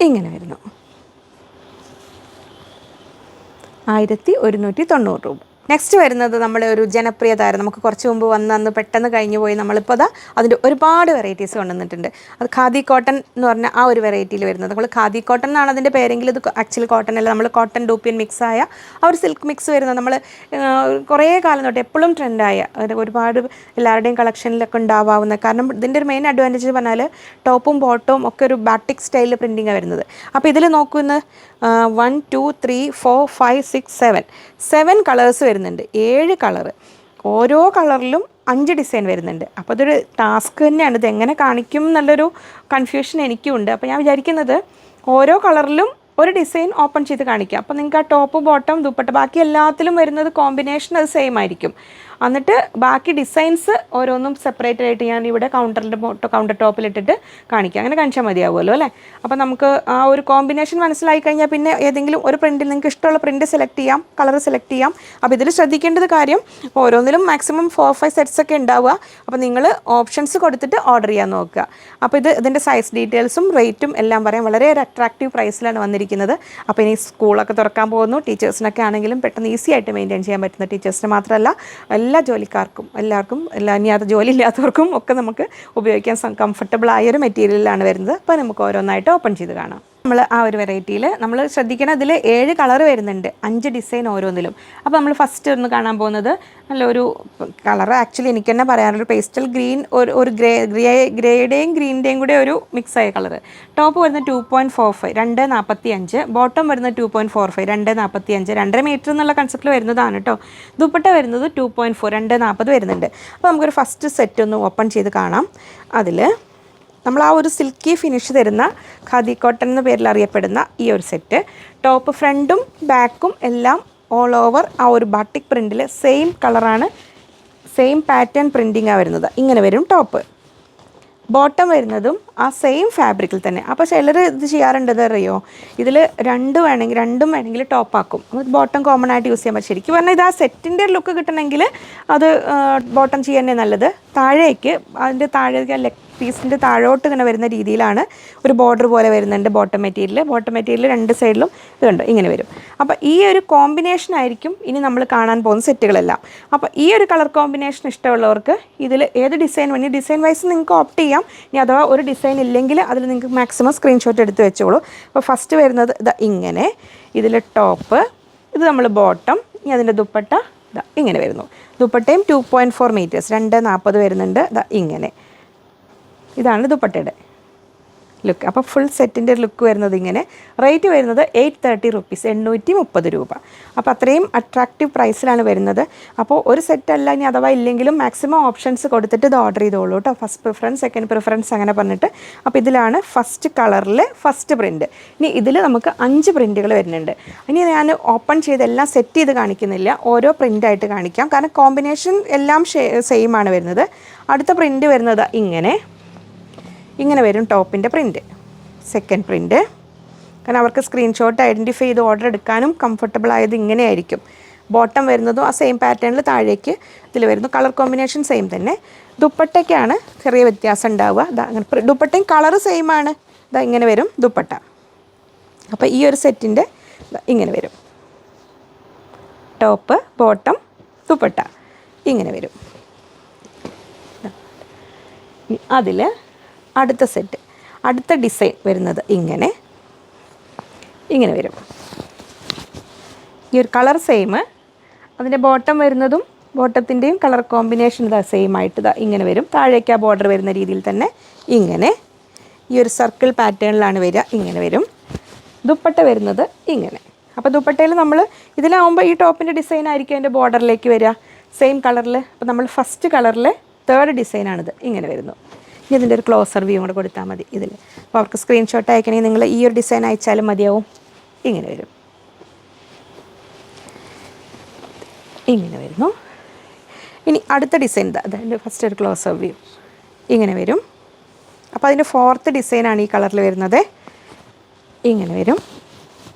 [SPEAKER 1] ഇങ്ങനെ വരുന്നു. 1190 രൂപ. നെക്സ്റ്റ് വരുന്നത് നമ്മുടെ ഒരു ജനപ്രിയ താരം, നമുക്ക് കുറച്ച് മുമ്പ് അന്ന് പെട്ടെന്ന് കഴിഞ്ഞു പോയി. നമ്മളിപ്പോൾ അതാ അതിൻ്റെ ഒരുപാട് വെറൈറ്റീസ് കൊണ്ടുവന്നിട്ടുണ്ട്. അത് ഖാദി കോട്ടൺ എന്ന് പറഞ്ഞ ആ ഒരു വെറൈറ്റിയിൽ വരുന്നത്. നമ്മൾ ഖാദി കോട്ടൺ എന്നാണ് അതിൻ്റെ പേരെങ്കിൽ ഇത് ആക്ച്വലി കോട്ടൺ അല്ല, നമ്മൾ കോട്ടൺ ഡൂപ്പിയൻ മിക്സായ ആ ഒരു സിൽക്ക് മിക്സ് വരുന്നത്. നമ്മൾ കുറേ കാലം തൊട്ട് എപ്പോഴും ട്രെൻഡായ ഒരുപാട് എല്ലാവരുടെയും കളക്ഷനിലൊക്കെ ഉണ്ടാവാവുന്ന, കാരണം ഇതിൻ്റെ ഒരു മെയിൻ അഡ്വാൻറ്റേജ് പറഞ്ഞാൽ ടോപ്പും ബോട്ടവും ഒക്കെ ഒരു ബാറ്റിക് സ്റ്റൈലിൽ പ്രിൻറ്റിങ്ങാണ് വരുന്നത്. അപ്പോൾ ഇതിൽ നോക്കുന്ന 1 2 3 4 5 6 7 കളേഴ്സ് വരുന്നുണ്ട്. 7 കളറ്, ഓരോ കളറിലും 5 ഡിസൈൻ വരുന്നുണ്ട്. അപ്പോൾ അതൊരു ടാസ്ക് തന്നെയാണ്. ഇത് എങ്ങനെ കാണിക്കും എന്നുള്ളൊരു കൺഫ്യൂഷൻ എനിക്കും ഉണ്ട്. അപ്പോൾ ഞാൻ വിചാരിക്കുന്നത് ഓരോ കളറിലും ഒരു ഡിസൈൻ ഓപ്പൺ ചെയ്ത് കാണിക്കുക. അപ്പോൾ നിങ്ങൾക്ക് ആ ടോപ്പ് ബോട്ടം ദുപ്പട്ട ബാക്കി എല്ലാത്തിലും വരുന്നത് കോമ്പിനേഷൻ അത് സെയിം ആയിരിക്കും. എന്നിട്ട് ബാക്കി ഡിസൈൻസ് ഓരോന്നും സെപ്പറേറ്റ് ആയിട്ട് ഞാൻ ഇവിടെ കൗണ്ടർ ടോപ്പിലിട്ടിട്ട് കാണിക്കുക. അങ്ങനെ കാണിച്ചാൽ മതിയാവുമല്ലോ അല്ലേ. അപ്പോൾ നമുക്ക് ആ ഒരു കോമ്പിനേഷൻ മനസ്സിലായി കഴിഞ്ഞാൽ പിന്നെ ഏതെങ്കിലും ഒരു പ്രിൻറ്റിൽ നിങ്ങൾക്ക് ഇഷ്ടമുള്ള പ്രിൻറ്റ് സെലക്ട് ചെയ്യാം, കളർ സെലക്ട് ചെയ്യാം. അപ്പോൾ ഇതിൽ ശ്രദ്ധിക്കേണ്ടത് കാര്യം ഓരോന്നിലും മാക്സിമം 4-5 സെറ്റ്സ് ഒക്കെ ഉണ്ടാവുക. അപ്പോൾ നിങ്ങൾ ഓപ്ഷൻസ് കൊടുത്തിട്ട് ഓർഡർ ചെയ്യാൻ നോക്കുക. അപ്പോൾ ഇതിൻ്റെ സൈസ് ഡീറ്റെയിൽസും റേറ്റും എല്ലാം പറയാം. വളരെ ഒരു അട്രാക്റ്റീവ് പ്രൈസിലാണ് വന്നിരിക്കുന്നത്. അപ്പോൾ ഇനി സ്കൂളൊക്കെ തുറക്കാൻ പോകുന്നു. ടീച്ചേഴ്സിനൊക്കെ ആണെങ്കിലും പെട്ടെന്ന് ഈസി ആയിട്ട് മെയിൻറ്റെയിൻ ചെയ്യാൻ പറ്റുന്ന, ടീച്ചേഴ്സിന് മാത്രമല്ല എല്ലാ ജോലിക്കാർക്കും എല്ലാവർക്കും ഇനി അത് ജോലി ഇല്ലാത്തവർക്കും ഒക്കെ നമുക്ക് ഉപയോഗിക്കാൻ കംഫർട്ടബിൾ ആയൊരു മെറ്റീരിയലാണ് വരുന്നത്. അപ്പോൾ നമുക്ക് ഓരോന്നായിട്ട് ഓപ്പൺ ചെയ്ത് കാണാം. നമ്മൾ ആ ഒരു വെറൈറ്റിയിൽ നമ്മൾ ശ്രദ്ധിക്കണം, ഇതിൽ 7 കളർ വരുന്നുണ്ട്, 5 ഡിസൈൻ ഓരോന്നിലും. അപ്പോൾ നമ്മൾ ഫസ്റ്റ് ഒന്ന് കാണാൻ പോകുന്നത് നല്ലൊരു കളർ, ആക്ച്വലി എനിക്ക് തന്നെ പറയാനുള്ളൊരു പേസ്റ്റൽ ഗ്രീൻ, ഒരു ഗ്രേയുടെയും ഗ്രീനിൻ്റെയും കൂടെ ഒരു മിക്സായ കളർ. ടോപ്പ് വരുന്നത് 2.45 2.45, ബോട്ടം വരുന്നത് 2.45 2.45, 2.5 മീറ്റർ എന്നുള്ള കൺസെപ്റ്റിൽ വരുന്നതാണ് കേട്ടോ. ദുപ്പട്ട വരുന്നത് 2.4 2.40 വരുന്നുണ്ട്. അപ്പോൾ നമുക്കൊരു ഫസ്റ്റ് സെറ്റ് ഒന്ന് ഓപ്പൺ ചെയ്ത് കാണാം. അതിൽ നമ്മൾ ആ ഒരു സിൽക്കി ഫിനിഷ് തരുന്ന ഖാദി കോട്ടൺ എന്ന പേരിൽ അറിയപ്പെടുന്ന ഈ ഒരു സെറ്റ്, ടോപ്പ് ഫ്രണ്ടും ബാക്കും എല്ലാം ഓൾ ഓവർ ആ ഒരു ബാട്ടിക് പ്രിൻറ്റിൽ സെയിം കളറാണ്, സെയിം പാറ്റേൺ പ്രിൻറ്റിങ്ങാണ് വരുന്നത്. ഇങ്ങനെ വരും ടോപ്പ്. ബോട്ടം വരുന്നതും ആ സെയിം ഫാബ്രിക്കിൽ തന്നെ. അപ്പോൾ ചിലർ ഇത് ചെയ്യാറുണ്ട്, അറിയോ, ഇതിൽ രണ്ടും വേണമെങ്കിൽ ടോപ്പാക്കും. ബോട്ടം കോമൺ ആയിട്ട് യൂസ് ചെയ്യാൻ പറ്റും. ശരിക്കും പറഞ്ഞാൽ ഇത് ആ സെറ്റിൻ്റെ ലുക്ക് കിട്ടണമെങ്കിൽ അത് ബോട്ടം ചെയ്യാൻ തന്നെ നല്ലത്. താഴേക്ക് അതിൻ്റെ താഴേക്ക് ലെഗ് പീസിൻ്റെ താഴോട്ട് ഇങ്ങനെ വരുന്ന രീതിയിലാണ് ഒരു ബോർഡർ പോലെ വരുന്നുണ്ട് ബോട്ടം മെറ്റീരിയൽ 2 സൈഡിലും ഇത് കണ്ടോ ഇങ്ങനെ വരും. അപ്പോൾ ഈ ഒരു കോമ്പിനേഷൻ ആയിരിക്കും ഇനി നമ്മൾ കാണാൻ പോകുന്ന സെറ്റുകളെല്ലാം. അപ്പോൾ ഈ ഒരു കളർ കോമ്പിനേഷൻ ഇഷ്ടമുള്ളവർക്ക് ഇതിൽ ഏത് ഡിസൈൻ വേണ്ടി ഡിസൈൻ വൈസ് നിങ്ങൾക്ക് ഓപ്റ്റ് ചെയ്യാം. ഇനി അഥവാ ഒരു ഡിസൈൻ ഇല്ലെങ്കിൽ അതിൽ നിങ്ങൾക്ക് മാക്സിമം സ്ക്രീൻഷോട്ട് എടുത്ത് വെച്ചോളൂ. അപ്പോൾ ഫസ്റ്റ് വരുന്നത് ഇതാ ഇങ്ങനെ, ഇതിൽ ടോപ്പ്, ഇത് നമ്മൾ ബോട്ടം, ഇനി അതിൻ്റെ ദുപ്പട്ട ഇതാ ഇങ്ങനെ വരുന്നു. ദുപ്പട്ടയും 2.4 മീറ്റേഴ്സ് 2.40 വരുന്നുണ്ട്. ഇതാ ഇങ്ങനെ, ഇതാണ് ദുപ്പട്ടയുടെ ലുക്ക്. അപ്പോൾ ഫുൾ സെറ്റിൻ്റെ ഒരു ലുക്ക് വരുന്നത് ഇങ്ങനെ. റേറ്റ് വരുന്നത് 830 റുപ്പീസ്, 830 രൂപ. അപ്പോൾ അത്രയും അട്രാക്റ്റീവ് പ്രൈസിലാണ് വരുന്നത്. അപ്പോൾ ഒരു സെറ്റല്ല, ഇനി അഥവാ ഇല്ലെങ്കിലും മാക്സിമം ഓപ്ഷൻസ് കൊടുത്തിട്ട് ഇത് ഓർഡർ ചെയ്തോളൂ കേട്ടോ. ഫസ്റ്റ് പ്രിഫറൻസ്, സെക്കൻഡ് പ്രിഫറൻസ് അങ്ങനെ പറഞ്ഞിട്ട്. അപ്പോൾ ഇതിലാണ് ഫസ്റ്റ് കളറിൽ ഫസ്റ്റ് പ്രിൻറ്റ്. ഇനി ഇതിൽ നമുക്ക് 5 പ്രിൻറ്റുകൾ വരുന്നുണ്ട്. ഇനി ഞാൻ ഓപ്പൺ ചെയ്ത് എല്ലാം സെറ്റ് ചെയ്ത് കാണിക്കുന്നില്ല, ഓരോ പ്രിൻ്റായിട്ട് കാണിക്കാം. കാരണം കോമ്പിനേഷൻ എല്ലാം സെയിം ആണ് വരുന്നത്. അടുത്ത പ്രിൻറ്റ് വരുന്നത് ഇങ്ങനെ വരും ടോപ്പിൻ്റെ പ്രിൻറ്റ്. സെക്കൻഡ് പ്രിൻറ്റ്, കാരണം അവർക്ക് സ്ക്രീൻഷോട്ട് ഐഡൻറ്റിഫൈ ചെയ്ത് ഓർഡർ എടുക്കാനും കംഫർട്ടബിൾ ആയത് ഇങ്ങനെയായിരിക്കും. ബോട്ടം വരുന്നതും ആ സെയിം പാറ്റേണിൽ താഴേക്ക് ഇതിൽ വരുന്നു. കളർ കോമ്പിനേഷൻ സെയിം തന്നെ. ദുപ്പട്ടയ്ക്കാണ് ചെറിയ വ്യത്യാസം ഉണ്ടാവുക. അങ്ങനെ ദുപ്പട്ടയും കളറ് സെയിം ആണ്. ഇങ്ങനെ വരും ദുപ്പട്ട. അപ്പോൾ ഈ ഒരു സെറ്റിൻ്റെ ഇങ്ങനെ വരും. ടോപ്പ്, ബോട്ടം, ദുപ്പട്ട ഇങ്ങനെ വരും. അതിൽ അടുത്ത സെറ്റ്, അടുത്ത ഡിസൈൻ വരുന്നത് ഇങ്ങനെ വരും. ഈ ഒരു കളർ സെയിം. അതിൻ്റെ ബോട്ടം വരുന്നതും ബോട്ടത്തിൻ്റെയും കളർ കോമ്പിനേഷൻ സെയിം ആയിട്ട് ഇങ്ങനെ വരും. താഴേക്ക് ആ ബോർഡർ വരുന്ന രീതിയിൽ തന്നെ ഇങ്ങനെ ഈ ഒരു സർക്കിൾ പാറ്റേണിലാണ് വരിക. ഇങ്ങനെ വരും. ദുപ്പട്ട വരുന്നത് ഇങ്ങനെ. അപ്പോൾ ദുപ്പട്ടയിൽ നമ്മൾ ഇതിലാവുമ്പോൾ ഈ ടോപ്പിൻ്റെ ഡിസൈൻ ആയിരിക്കും അതിൻ്റെ ബോർഡറിലേക്ക് വരിക സെയിം കളറിൽ. അപ്പോൾ നമ്മൾ ഫസ്റ്റ് കളറിൽ തേർഡ് ഡിസൈനാണിത്. ഇങ്ങനെ വരുന്നു. ഇനി ഇതിൻ്റെ ഒരു ക്ലോസർ വ്യൂ കൂടെ കൊടുത്താൽ മതി ഇതിൽ. അപ്പോൾ അവർക്ക് സ്ക്രീൻഷോട്ട് അയക്കണമെങ്കിൽ നിങ്ങൾ ഈ ഒരു ഡിസൈൻ അയച്ചാലും മതിയാവും. ഇങ്ങനെ വരും. ഇങ്ങനെ വരുന്നു. ഇനി അടുത്ത ഡിസൈൻ അതിൻ്റെ ഫസ്റ്റ് ഒരു ക്ലോസർ വ്യൂ ഇങ്ങനെ വരും. അപ്പോൾ അതിൻ്റെ ഫോർത്ത് ഡിസൈനാണ് ഈ കളറിൽ വരുന്നത്. ഇങ്ങനെ വരും.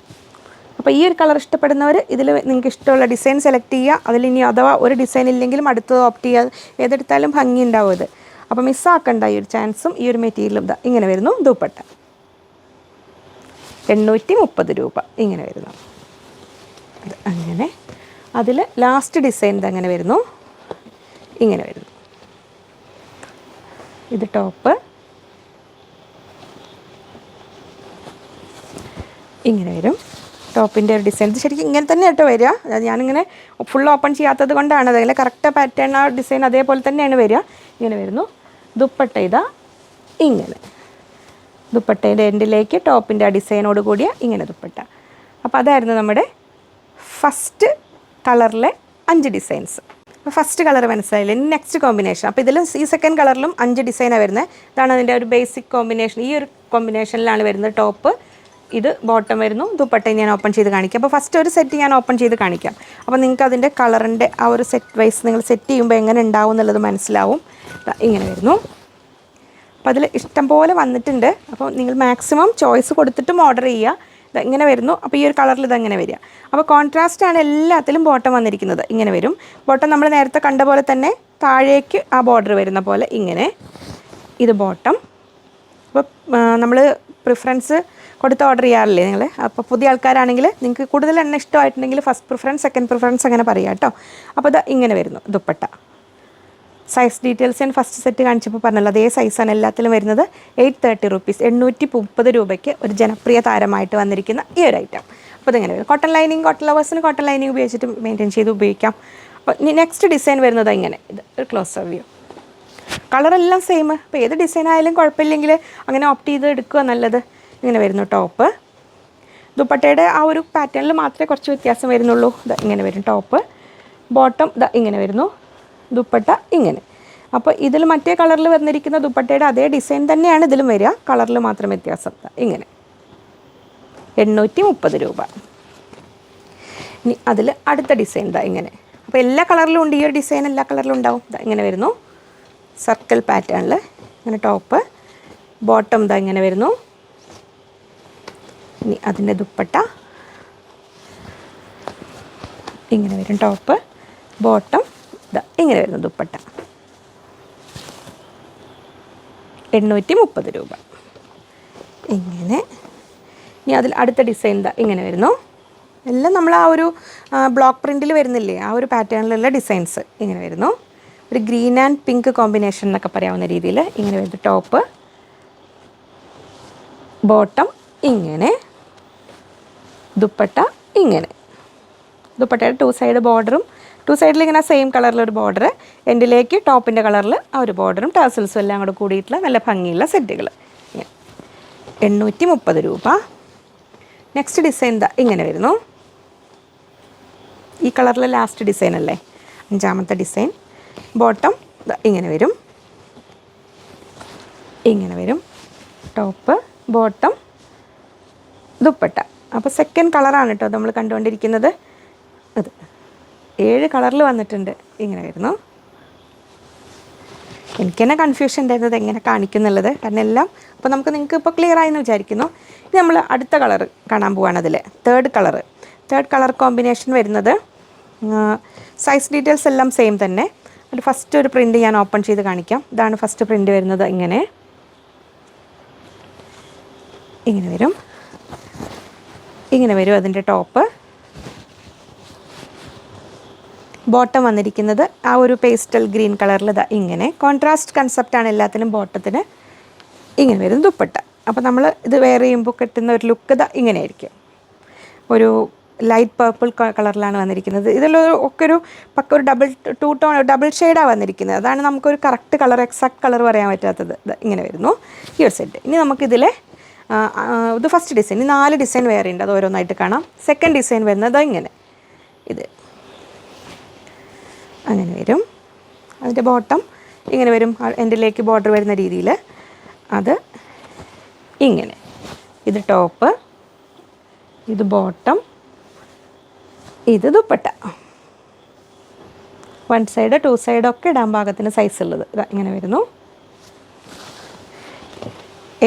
[SPEAKER 1] അപ്പോൾ ഈ ഒരു കളർ ഇഷ്ടപ്പെടുന്നവർ ഇതിൽ നിങ്ങൾക്ക് ഇഷ്ടമുള്ള ഡിസൈൻ സെലക്ട് ചെയ്യുക. അതിലിനി അഥവാ ഒരു ഡിസൈൻ ഇല്ലെങ്കിലും അടുത്തത് ഓപ്റ്റ് ചെയ്യുക. ഏതെടുത്താലും ഭംഗി ഉണ്ടാവും ഇത്. അപ്പോൾ മിസ്സാക്കണ്ട ഈ ഒരു ചാൻസും. ഈ ഒരു മെറ്റീരിയലും ഇങ്ങനെ വരുന്നു. ദുപ്പട്ട 830 രൂപ ഇങ്ങനെ വരുന്നു. അങ്ങനെ അതിൽ ലാസ്റ്റ് ഡിസൈൻ അങ്ങനെ വരുന്നു. ഇങ്ങനെ വരുന്നു. ഇത് ടോപ്പ് ഇങ്ങനെ വരും. ടോപ്പിൻ്റെ ഒരു ഡിസൈൻ ഇത് ശരിക്കും ഇങ്ങനെ തന്നെ കേട്ടോ വരിക. ഞാനിങ്ങനെ ഫുൾ ഓപ്പൺ ചെയ്യാത്തത് കൊണ്ടാണ്. അതേപോലെ കറക്റ്റ് പാറ്റേൺ ആ ഡിസൈൻ അതേപോലെ തന്നെയാണ് വരിക. ഇങ്ങനെ വരുന്നു. ദുപ്പട്ട ഇങ്ങനെ. ദുപ്പട്ടയുടെ എൻഡിലേക്ക് ടോപ്പിൻ്റെ ആ ഡിസൈനോട് കൂടിയ ഇങ്ങനെ ദുപ്പട്ട. അപ്പോൾ അതായിരുന്നു നമ്മുടെ ഫസ്റ്റ് കളറിലെ 5 ഡിസൈൻസ്. അപ്പോൾ ഫസ്റ്റ് കളർ മനസ്സിലായില്ലേ. ഇനി നെക്സ്റ്റ് കോമ്പിനേഷൻ. അപ്പോൾ ഇതിൽ ഈ സെക്കൻഡ് കളറിലും 5 ഡിസൈനാണ് വരുന്നത്. ഇതാണ് അതിൻ്റെ ഒരു ബേസിക് കോമ്പിനേഷൻ. ഈ ഒരു കോമ്പിനേഷനിലാണ് വരുന്നത് ടോപ്പ്. ഇത് ബോട്ടം വരുന്നു. ദുപ്പട്ടയും ഞാൻ ഓപ്പൺ ചെയ്ത് കാണിക്കാം. അപ്പോൾ ഫസ്റ്റ് ഒരു സെറ്റ് ഞാൻ ഓപ്പൺ ചെയ്ത് കാണിക്കാം. അപ്പോൾ നിങ്ങൾക്ക് അതിൻ്റെ കളറിൻ്റെ ആ ഒരു സെറ്റ് വൈസ് നിങ്ങൾ സെറ്റ് ചെയ്യുമ്പോൾ എങ്ങനെ ഉണ്ടാവും എന്നുള്ളത് മനസ്സിലാവും. ഇങ്ങനെ വരുന്നു. അപ്പോൾ അതിൽ ഇഷ്ടം പോലെ വന്നിട്ടുണ്ട്. അപ്പോൾ നിങ്ങൾ മാക്സിമം ചോയ്സ് കൊടുത്തിട്ടും ഓർഡർ ചെയ്യുക. ഇങ്ങനെ വരുന്നു. അപ്പോൾ ഈ ഒരു കളറിൽ ഇതങ്ങനെ വരിക. അപ്പോൾ കോൺട്രാസ്റ്റാണ് എല്ലാത്തിലും ബോട്ടം വന്നിരിക്കുന്നത്. ഇങ്ങനെ വരും. ബോട്ടം നമ്മൾ നേരത്തെ കണ്ട പോലെ തന്നെ താഴേക്ക് ആ ബോർഡർ വരുന്ന പോലെ ഇങ്ങനെ. ഇത് ബോട്ടം. അപ്പോൾ നമ്മൾ പ്രിഫറൻസ് കൊടുത്ത് ഓർഡർ ചെയ്യാറില്ലേ നിങ്ങൾ? അപ്പോൾ പുതിയ ആൾക്കാരാണെങ്കിൽ നിങ്ങൾക്ക് കൂടുതൽ എണ്ണ ഇഷ്ടമായിട്ടുണ്ടെങ്കിൽ ഫസ്റ്റ് പ്രിഫറൻസ്, സെക്കൻഡ് പ്രിഫറൻസ് അങ്ങനെ പറയാം കേട്ടോ. അപ്പോൾ ഇത് ഇങ്ങനെ വരുന്നു ദുപ്പട്ട. സൈസ് ഡീറ്റെയിൽസ് ഞാൻ ഫസ്റ്റ് സെറ്റ് കാണിച്ചപ്പോൾ പറഞ്ഞല്ലോ അതേ സൈസാണ് എല്ലാത്തിലും വരുന്നത്. 830 റുപ്പീസ്, 830 രൂപയ്ക്ക് ഒരു ജനപ്രിയ താരമായിട്ട് വന്നിരിക്കുന്ന ഈ ഒരു ഐറ്റം. അപ്പോൾ ഇതിങ്ങനെ വരും. കോട്ടൺ ലൈനിങ്, കോട്ടൺ ലവേഴ്സിന് കോട്ടൺ ലൈനിങ് ഉപയോഗിച്ചിട്ട് മെയിൻറ്റെയിൻ ചെയ്ത് ഉപയോഗിക്കാം. അപ്പോൾ നെക്സ്റ്റ് ഡിസൈൻ വരുന്നത് ഇങ്ങനെ. ഇത് ഒരു ക്ലോസർ വ്യൂ. കളറെല്ലാം സെയിം. അപ്പോൾ ഏത് ഡിസൈൻ ആയാലും കുഴപ്പമില്ലെങ്കിൽ അങ്ങനെ ഓപ്റ്റ് ചെയ്ത് എടുക്കുക നല്ലത്. ഇങ്ങനെ വരുന്നു ടോപ്പ്. ദുപ്പട്ടയുടെ ആ ഒരു പാറ്റേണിൽ മാത്രമേ കുറച്ച് വ്യത്യാസം വരുന്നുള്ളൂ. ഇങ്ങനെ വരും ടോപ്പ്. ബോട്ടം ഇങ്ങനെ വരുന്നു. ദുപ്പട്ട ഇങ്ങനെ. അപ്പോൾ ഇതിൽ മറ്റേ കളറിൽ വന്നിരിക്കുന്ന ദുപ്പട്ടയുടെ അതേ ഡിസൈൻ തന്നെയാണ് ഇതിലും വരിക. കളറിൽ മാത്രം വ്യത്യാസം. ഇങ്ങനെ 830 രൂപ. ഇനി അതിൽ അടുത്ത ഡിസൈൻ ഇങ്ങനെ. അപ്പോൾ എല്ലാ കളറിലും ഉണ്ട്. ഈ ഒരു ഡിസൈൻ എല്ലാ കളറിലും ഉണ്ടാവും. ഇങ്ങനെ വരുന്നു. സർക്കിൾ പാറ്റേണിൽ ഇങ്ങനെ ടോപ്പ്. ബോട്ടം ഇങ്ങനെ വരുന്നു. ഇനി അതിൻ്റെ ദുപ്പട്ട ഇങ്ങനെ വരും. ടോപ്പ്, ബോട്ടം ഇങ്ങനെ വരുന്നു. ദുപ്പട്ട 830 രൂപ ഇങ്ങനെ. ഇനി അതിൽ അടുത്ത ഡിസൈൻ ഇങ്ങനെ വരുന്നു. എല്ലാം നമ്മൾ ആ ഒരു ബ്ലോക്ക് പ്രിൻറ്റിൽ വരുന്നില്ലേ, ആ ഒരു പാറ്റേണിലുള്ള ഡിസൈൻസ് ഇങ്ങനെ വരുന്നു. ഒരു ഗ്രീൻ ആൻഡ് പിങ്ക് കോമ്പിനേഷൻ എന്നൊക്കെ പറയാവുന്ന രീതിയിൽ ഇങ്ങനെ വരുന്നു. ടോപ്പ്, ബോട്ടം ഇങ്ങനെ, ദുപ്പട്ട ഇങ്ങനെ. ദുപ്പട്ടയുടെ 2 സൈഡ് ബോർഡറും 2 സൈഡിൽ ഇങ്ങനെ സെയിം കളറിലൊരു ബോർഡർ, എൻഡിലേക്ക് ടോപ്പിൻ്റെ കളറിൽ ആ ഒരു ബോർഡറും ടാസൽസും എല്ലാം കൂടെ കൂടിയിട്ടുള്ള നല്ല ഭംഗിയുള്ള സെറ്റുകൾ. 830 രൂപ. നെക്സ്റ്റ് ഡിസൈൻ ഇങ്ങനെ വരുന്നു. ഈ കളറിൽ ലാസ്റ്റ് ഡിസൈൻ അല്ലേ, 5ാമത്തെ ഡിസൈൻ. ബോട്ടം ഇങ്ങനെ വരും, ഇങ്ങനെ വരും. Top, bottom, dupatta. അപ്പോൾ സെക്കൻഡ് കളറാണ് കേട്ടോ നമ്മൾ കണ്ടുകൊണ്ടിരിക്കുന്നത്. അത് 7 കളറിൽ വന്നിട്ടുണ്ട്. ഇങ്ങനെ വരുന്നു. എനിക്ക് തന്നെ കൺഫ്യൂഷൻ ഉണ്ടായിരുന്നത് എങ്ങനെ കാണിക്കുന്നുള്ളത്, കാരണം എല്ലാം അപ്പോൾ നിങ്ങൾക്ക് ഇപ്പോൾ ക്ലിയർ ആയെന്ന് വിചാരിക്കുന്നു. ഇത് നമ്മൾ അടുത്ത കളർ കാണാൻ പോവുകയാണ്. അതിൽ തേർഡ് കളർ കോമ്പിനേഷൻ വരുന്നത്. സൈസ് ഡീറ്റെയിൽസ് എല്ലാം സെയിം തന്നെ. അതിൽ ഫസ്റ്റ് ഒരു പ്രിൻറ്റ് ഞാൻ ഓപ്പൺ ചെയ്ത് കാണിക്കാം. ഇതാണ് ഫസ്റ്റ് പ്രിൻറ്റ് വരുന്നത്. ഇങ്ങനെ വരും, ഇങ്ങനെ വരും അതിൻ്റെ ടോപ്പ്. ബോട്ടം വന്നിരിക്കുന്നത് ആ ഒരു പേസ്റ്റൽ ഗ്രീൻ കളറിൽ ഇങ്ങനെ കോൺട്രാസ്റ്റ് കൺസെപ്റ്റാണ് എല്ലാത്തിനും. ബോട്ടത്തിന് ഇങ്ങനെ വരും ദുപ്പട്ട. അപ്പോൾ നമ്മൾ ഇത് വെയർ ചെയ്യുമ്പോൾ കിട്ടുന്ന ഒരു ലുക്ക് ഇങ്ങനെ ആയിരിക്കും. ഒരു ലൈറ്റ് പർപ്പിൾ കളറിലാണ് വന്നിരിക്കുന്നത്. ഇതിലൊക്കെ ഒരു ഒരു ഡബിൾ ഷെയ്ഡാണ് വന്നിരിക്കുന്നത്. അതാണ് നമുക്കൊരു കറക്റ്റ് കളർ, എക്സാക്ട് കളർ പറയാൻ പറ്റാത്തത്. ഇങ്ങനെ വരുന്നു ഈ ഒരു സെറ്റ്. ഇനി നമുക്കിതിൽ ഇത് ഫസ്റ്റ് ഡിസൈൻ. ഈ 4 ഡിസൈൻ വേറെ ഉണ്ട്, അത് ഓരോന്നായിട്ട് കാണാം. സെക്കൻഡ് ഡിസൈൻ വരുന്നത് ഇങ്ങനെ, ഇത് അങ്ങനെ വരും. അതിൻ്റെ ബോട്ടം ഇങ്ങനെ വരും, എൻഡിലേക്ക് ബോർഡർ വരുന്ന രീതിയിൽ. അത് ഇങ്ങനെ, ഇത് ടോപ്പ്, ഇത് ബോട്ടം, ഇത് ദുപ്പട്ട. 1 സൈഡ് 2 സൈഡൊക്കെ ഇടാൻ പാകത്തിന് സൈസ് ഉള്ളത്. ഇങ്ങനെ വരുന്നു.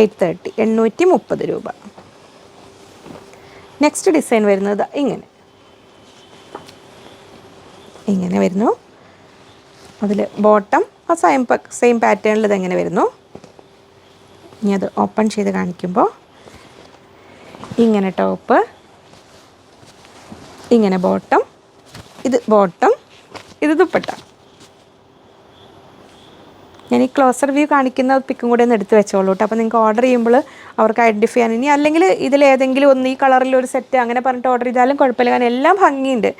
[SPEAKER 1] 830 രൂപ. നെക്സ്റ്റ് ഡിസൈൻ വരുന്നത് ഇങ്ങനെ വരുന്നു. അതിൽ ബോട്ടം ആ സെയിം പാറ്റേണിൽ ഇതെങ്ങനെ വരുന്നു. ഇനി അത് ഓപ്പൺ ചെയ്ത് കാണിക്കുമ്പോൾ ഇങ്ങനെ ടോപ്പ്, ഇങ്ങനെ ബോട്ടം, ഇത് ബോട്ടം, ഇത് ദുപ്പട്ട. ഞാൻ ഈ ക്ലോസർ വ്യൂ കാണിക്കുന്ന പിക്കും കൂടെ ഒന്ന് എടുത്ത് വെച്ചോളൂ കേട്ടോ. അപ്പോൾ നിങ്ങൾക്ക് ഓർഡർ ചെയ്യുമ്പോൾ അവർക്ക് ഐഡൻറ്റിഫൈ ചെയ്യാൻ. ഇനി അല്ലെങ്കിൽ ഇതിലേതെങ്കിലും ഒന്ന് ഈ കളറിലൊരു സെറ്റ് അങ്ങനെ പറഞ്ഞിട്ട് ഓർഡർ ചെയ്താലും കുഴപ്പമില്ല, കാരണം എല്ലാം ഭംഗിയുണ്ട്.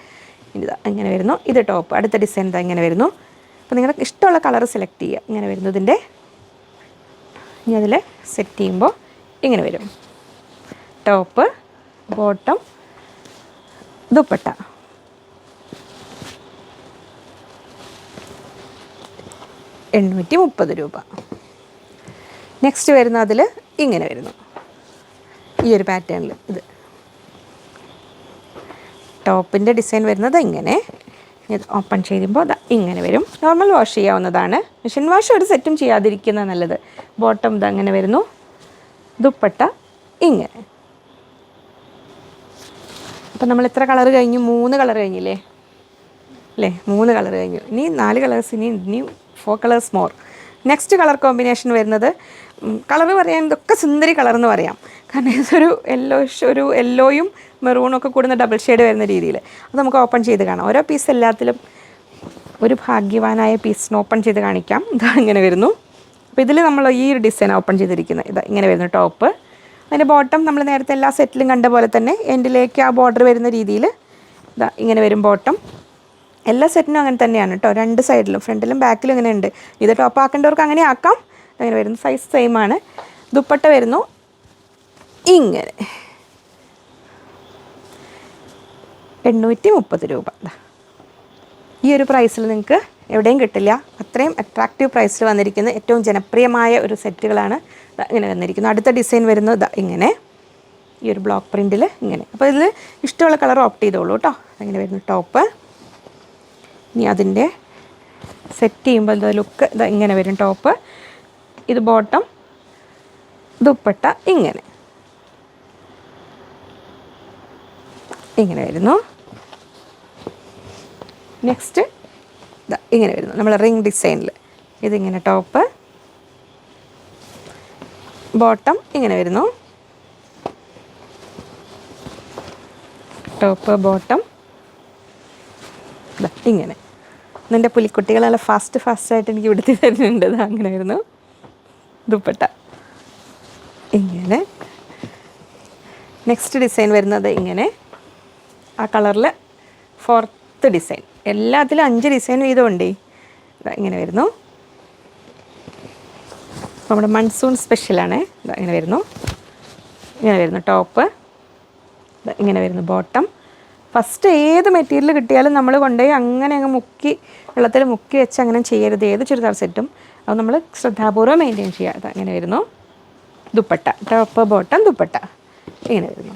[SPEAKER 1] ഇതാ ഇങ്ങനെ വരുന്നു. ഇത് ടോപ്പ്. അടുത്ത ഡിസൈൻ ഇങ്ങനെ വരുന്നു. അപ്പോൾ നിങ്ങൾക്ക് ഇഷ്ടമുള്ള കളർ സെലക്ട് ചെയ്യുക. ഇങ്ങനെ വരുന്നു ഇതിൻ്റെ. ഇനി അതിൽ സെറ്റ് ചെയ്യുമ്പോൾ ഇങ്ങനെ വരും. Top, bottom, dupatta. രൂപ. നെക്സ്റ്റ് വരുന്ന അതിൽ ഇങ്ങനെ വരുന്നു, ഈ ഒരു പാറ്റേണിൽ. ഇത് ടോപ്പിൻ്റെ ഡിസൈൻ വരുന്നത് ഇങ്ങനെ. ഓപ്പൺ ചെയ്യുമ്പോൾ ഇങ്ങനെ വരും. നോർമൽ വാഷ് ചെയ്യാവുന്നതാണ്. മെഷീൻ വാഷ് ഒരു സെറ്റും ചെയ്യാതിരിക്കുന്നത് നല്ലത്. ബോട്ടം അങ്ങനെ വരുന്നു. ദുപ്പട്ട ഇങ്ങനെ. അപ്പം നമ്മൾ എത്ര കളർ കഴിഞ്ഞു? 3 കളർ കഴിഞ്ഞില്ലേ അല്ലേ? 3 കളർ കഴിഞ്ഞു. ഇനി 4 കളേഴ്സ്, ഇനി 4 colours more. Next colour combination വരുന്നത്, കളർ പറയാൻ ഇതൊക്കെ സുന്ദരി കളർ എന്ന് പറയാം, കാരണം ഇതൊരു ഒരു യെല്ലോയും മെറൂണും ഒക്കെ കൂടുന്ന ഡബിൾ ഷെയ്ഡ് വരുന്ന രീതിയിൽ. അത് നമുക്ക് ഓപ്പൺ ചെയ്ത് കാണാം. ഓരോ പീസ് എല്ലാത്തിലും ഒരു ഭാഗ്യവാനായ പീസിന് ഓപ്പൺ ചെയ്ത് കാണിക്കാം. ഇതാ ഇങ്ങനെ വരുന്നു. അപ്പോൾ ഇതിൽ നമ്മൾ ഈ ഒരു ഡിസൈൻ ഓപ്പൺ ചെയ്തിരിക്കുന്നത്. ഇതാ ഇങ്ങനെ വരുന്നു ടോപ്പ്. അതിൻ്റെ ബോട്ടം നമ്മൾ നേരത്തെ എല്ലാ സെറ്റിലും കണ്ട പോലെ തന്നെ എൻഡിലേക്ക് ആ ബോർഡർ വരുന്ന രീതിയിൽ ഇതാ ഇങ്ങനെ വരും ബോട്ടം. എല്ലാ സെറ്റിനും അങ്ങനെ തന്നെയാണ് കേട്ടോ. 2 സൈഡിലും, ഫ്രണ്ടിലും ബാക്കിലും ഇങ്ങനെ ഉണ്ട്. ഇത് ടോപ്പ് ആക്കേണ്ടവർക്ക് അങ്ങനെ ആക്കാം. അങ്ങനെ വരുന്നു. സൈസ് സെയിം ആണ്. ദുപ്പട്ട വരുന്നു ഇങ്ങനെ. 830 രൂപ. ഈ ഒരു പ്രൈസിൽ നിങ്ങൾക്ക് എവിടെയും കിട്ടില്ല. അത്രയും അട്രാക്റ്റീവ് പ്രൈസിൽ വന്നിരിക്കുന്ന ഏറ്റവും ജനപ്രിയമായ ഒരു സെറ്റുകളാണ് ഇങ്ങനെ വന്നിരിക്കുന്നത്. അടുത്ത ഡിസൈൻ വരുന്നത് ഇങ്ങനെ, ഈ ഒരു ബ്ലോക്ക് പ്രിൻറ്റിൽ ഇങ്ങനെ. അപ്പോൾ ഇതിൽ ഇഷ്ടമുള്ള കളർ ഓപ്റ്റ് ചെയ്തോളൂ കേട്ടോ. അങ്ങനെ വരുന്നു ടോപ്പ്. ഇനി അതിൻ്റെ സെറ്റ് ചെയ്യുമ്പോൾ ഇത് ലുക്ക് ഇങ്ങനെ വരും. ടോപ്പ്, ഇത് ബോട്ടം, ദുപ്പട്ട ഇങ്ങനെ വരുന്നു. നെക്സ്റ്റ് ഇങ്ങനെ വരുന്നു നമ്മൾ റിംഗ് ഡിസൈനിൽ. ഇതിങ്ങനെ ടോപ്പ്, ബോട്ടം ഇങ്ങനെ വരുന്നു. ടോപ്പ്, ബോട്ടം ഇങ്ങനെ. എൻ്റെ പുലിക്കുട്ടികളെല്ലാം ഫാസ്റ്റായിട്ട് എനിക്ക് വിടുത്തി തരുന്നുണ്ട്. അങ്ങനെ വരുന്നു. ദുപ്പട്ട ഇങ്ങനെ. നെക്സ്റ്റ് ഡിസൈൻ വരുന്നത് ഇങ്ങനെ, ആ കളറിൽ 4th ഡിസൈൻ. എല്ലാത്തിലും 5 ഡിസൈൻ വീതമുണ്ട്. ഇങ്ങനെ വരുന്നു. നമ്മുടെ മൺസൂൺ സ്പെഷ്യലാണ്. ഇങ്ങനെ വരുന്നു. ഇങ്ങനെ വരുന്നു ടോപ്പ്, ഇങ്ങനെ വരുന്നു ബോട്ടം. ഫസ്റ്റ് ഏത് മെറ്റീരിയൽ കിട്ടിയാലും നമ്മൾ കൊണ്ടുപോയി അങ്ങനെ അങ്ങ് മുക്കി വെള്ളത്തിൽ മുക്കി വെച്ച് അങ്ങനെ ചെയ്യരുത് ഏത് ചുരിദാർ സെറ്റും. അത് നമ്മൾ ശ്രദ്ധാപൂർവ്വം മെയിൻറ്റെയിൻ ചെയ്യുക. അത് അങ്ങനെ വരുന്നു ദുപ്പട്ട, ടോപ്പ് ബോട്ടം ദുപ്പട്ട ഇങ്ങനെ വരുന്നു.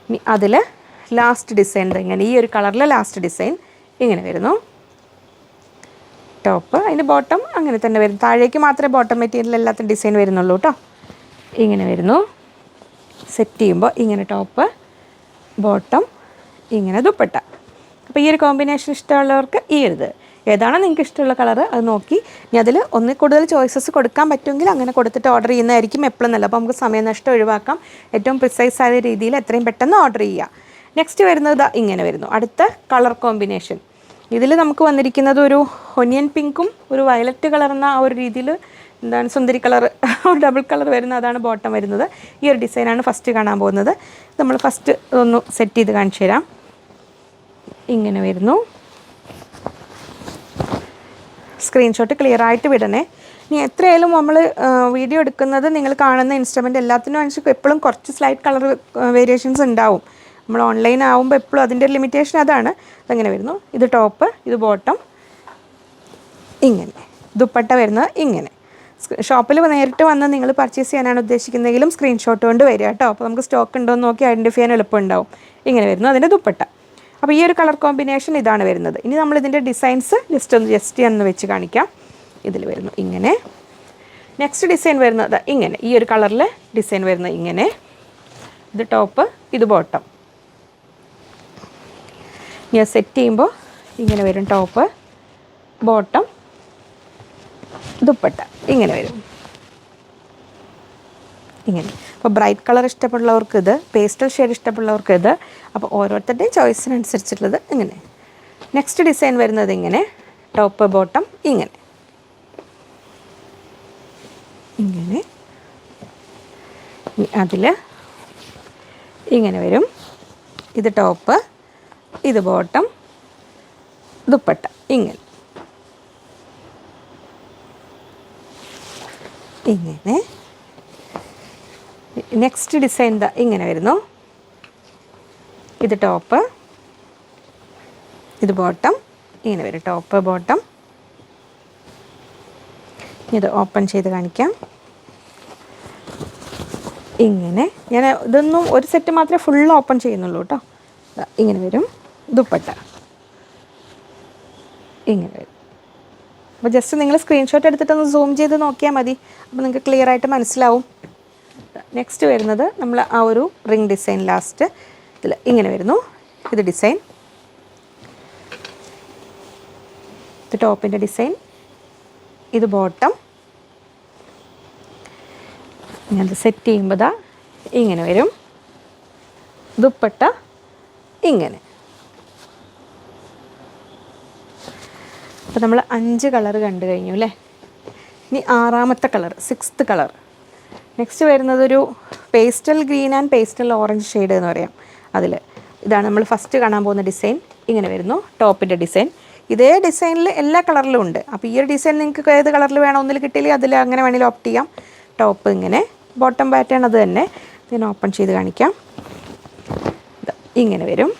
[SPEAKER 1] ഇനി അതിൽ ലാസ്റ്റ് ഡിസൈൻ ഇങ്ങനെ ഈ ഒരു കളറിലെ ലാസ്റ്റ് ഡിസൈൻ ഇങ്ങനെ വരുന്നു ടോപ്പ്. അതിൻ്റെ ബോട്ടം അങ്ങനെ തന്നെ വരും, താഴേക്ക് മാത്രമേ ബോട്ടം മെറ്റീരിയൽ എല്ലാത്തിനും ഡിസൈൻ വരുന്നുള്ളൂ കേട്ടോ. ഇങ്ങനെ വരുന്നു. സെറ്റ് ചെയ്യുമ്പോൾ ഇങ്ങനെ ടോപ്പ് ബോട്ടം ഇങ്ങനെ ദുപ്പട്ട. അപ്പോൾ ഈ ഒരു കോമ്പിനേഷൻ ഇഷ്ടമുള്ളവർക്ക് ഈ ഒരു ഏതാണോ നിങ്ങൾക്ക് ഇഷ്ടമുള്ള കളറ് അത് നോക്കി ഇനി അതിൽ ഒന്നിൽ കൂടുതൽ ചോയ്സസ് കൊടുക്കാൻ പറ്റുമെങ്കിൽ അങ്ങനെ കൊടുത്തിട്ട് ഓർഡർ ചെയ്യുന്നതായിരിക്കും എപ്പോഴും നല്ലത്. അപ്പോൾ നമുക്ക് സമയനഷ്ടം ഒഴിവാക്കാം. ഏറ്റവും പ്രിസൈസ് ആയ രീതിയിൽ എത്രയും പെട്ടെന്ന് ഓർഡർ ചെയ്യുക. നെക്സ്റ്റ് വരുന്നത് ഇങ്ങനെ വരുന്നു അടുത്ത കളർ കോമ്പിനേഷൻ. ഇതിൽ നമുക്ക് വന്നിരിക്കുന്നത് ഒരു ഒനിയൻ പിങ്കും ഒരു വയലറ്റ് കളർന്ന ആ ഒരു രീതിയിൽ എന്താണ് സുന്ദരി കളർ ഡബിൾ കളർ വരുന്ന അതാണ് ബോട്ടം വരുന്നത്. ഈ ഒരു ഡിസൈനാണ് ഫസ്റ്റ് കാണാൻ പോകുന്നത്. നമ്മൾ ഫസ്റ്റ് ഒന്ന് സെറ്റ് ചെയ്ത് കാണിച്ചു തരാം. ഇങ്ങനെ വരുന്നു. സ്ക്രീൻഷോട്ട് ക്ലിയർ ആയിട്ട് വിടണേ. ഇനി എത്രയായാലും നമ്മൾ വീഡിയോ എടുക്കുന്നത് നിങ്ങൾ കാണുന്ന ഇൻസ്ട്രുമെൻ്റ് എല്ലാത്തിനും അനുസരിച്ച് എപ്പോഴും കുറച്ച് സ്ലൈറ്റ് കളർ വേരിയേഷൻസ് ഉണ്ടാവും. നമ്മൾ ഓൺലൈൻ ആകുമ്പോൾ എപ്പോഴും അതിൻ്റെ ഒരു ലിമിറ്റേഷൻ അതാണ്. അതങ്ങനെ വരുന്നു. ഇത് ടോപ്പ്, ഇത് ബോട്ടം ഇങ്ങനെ, ദുപ്പട്ട വരുന്നത് ഇങ്ങനെ. ഷോപ്പിൽ നേരിട്ട് വന്ന് നിങ്ങൾ പർച്ചേസ് ചെയ്യാനാണ് ഉദ്ദേശിക്കുന്നതെങ്കിലും സ്ക്രീൻഷോട്ട് കൊണ്ട് വരിക കേട്ടോ. അപ്പോൾ നമുക്ക് സ്റ്റോക്ക് ഉണ്ടോ എന്ന് നോക്കി ഐഡൻറ്റിഫൈ ചെയ്യാൻ എളുപ്പമുണ്ടാവും. ഇങ്ങനെ വരുന്നു അതിൻ്റെ ദുപ്പട്ട. അപ്പോൾ ഈ ഒരു കളർ കോമ്പിനേഷൻ ഇതാണ് വരുന്നത്. ഇനി നമ്മൾ ഇതിൻ്റെ ഡിസൈൻസ് ജസ്റ്റ് ഒന്ന് വെച്ച് കാണിക്കാം. ഇതിൽ വരുന്നു ഇങ്ങനെ. നെക്സ്റ്റ് ഡിസൈൻ വരുന്നത് ഇങ്ങനെ, ഈ ഒരു കളറിൽ ഡിസൈൻ വരുന്നത് ഇങ്ങനെ. ഇത് ടോപ്പ്, ഇത് ബോട്ടം. ഞാൻ സെറ്റ് ചെയ്യുമ്പോൾ ഇങ്ങനെ വരും ടോപ്പ് ബോട്ടം ദുപ്പട്ട ഇങ്ങനെ വരും ഇങ്ങനെ. അപ്പോൾ ബ്രൈറ്റ് കളർ ഇഷ്ടപ്പെടുന്നവർക്ക് ഇത്, പേസ്റ്റൽ ഷെയ്ഡ് ഇഷ്ടപ്പെടുന്നവർക്ക് ഇത്. അപ്പോൾ ഓരോരുത്തരുടെയും ചോയ്സിനനുസരിച്ചുള്ളത് ഇങ്ങനെ. നെക്സ്റ്റ് ഡിസൈൻ വരുന്നത് ഇങ്ങനെ, ടോപ്പ് ബോട്ടം ഇങ്ങനെ ഇങ്ങനെ. അതിൽ ഇങ്ങനെ വരും. ഇത് ടോപ്പ്, ഇത് ബോട്ടം ദുപ്പട്ട ഇങ്ങനെ ഇങ്ങനെ. നെക്സ്റ്റ് ഡിസൈൻ ഇങ്ങനെ വരുന്നു. ഇത് ടോപ്പ്, ഇത് ബോട്ടം ഇങ്ങനെ വരും. Top bottom. ഇത് ഓപ്പൺ ചെയ്ത് കാണിക്കാം. ഇങ്ങനെ ഞാൻ ഇതൊന്നും ഒരു സെറ്റ് മാത്രമേ ഫുൾ ഓപ്പൺ ചെയ്യുന്നുള്ളൂ കേട്ടോ. ഇങ്ങനെ വരും ദുപ്പട്ട ഇങ്ങനെ വരും. അപ്പോൾ ജസ്റ്റ് നിങ്ങൾ സ്ക്രീൻഷോട്ട് എടുത്തിട്ടൊന്ന് സൂം ചെയ്ത് നോക്കിയാൽ മതി. അപ്പോൾ നിങ്ങൾക്ക് ക്ലിയർ ആയിട്ട് മനസ്സിലാവും. നെക്സ്റ്റ് വരുന്നത് നമ്മൾ ആ ഒരു റിംഗ് ഡിസൈൻ ലാസ്റ്റ് ഇതിൽ ഇങ്ങനെ വരുന്നു. ഇത് ഡിസൈൻ, ഇത് ടോപ്പിൻ്റെ ഡിസൈൻ, ഇത് ബോട്ടം. ഞാനത് സെറ്റ് ചെയ്യുമ്പോൾ ഇങ്ങനെ വരും. ദുപ്പട്ട ഇങ്ങനെ. അപ്പോൾ നമ്മൾ 5 കളർ കണ്ടു കഴിഞ്ഞു അല്ലേ. ഇനി 6ാമത്തെ കളർ, 6th കളർ. നെക്സ്റ്റ് വരുന്നതൊരു pastel green and pastel orange shade എന്ന് പറയാം. അതിൽ ഇതാണ് നമ്മൾ ഫസ്റ്റ് കാണാൻ പോകുന്ന ഡിസൈൻ. ഇങ്ങനെ വരുന്നു ടോപ്പിൻ്റെ ഡിസൈൻ. ഇതേ ഡിസൈനിൽ എല്ലാ കളറിലും ഉണ്ട്. അപ്പോൾ ഈ ഒരു ഡിസൈൻ നിങ്ങൾക്ക് ഏത് കളറിൽ വേണം ഒന്നിൽ കിട്ടിയില്ലെങ്കിൽ അതിൽ അങ്ങനെ വേണമെങ്കിൽ ഓപ്റ്റ് ചെയ്യാം. ടോപ്പ് ഇങ്ങനെ, ബോട്ടം പാറ്റേൺ അത് തന്നെ. ഞാൻ ഓപ്പൺ ചെയ്ത് കാണിക്കാം. ഇങ്ങനെ വരും.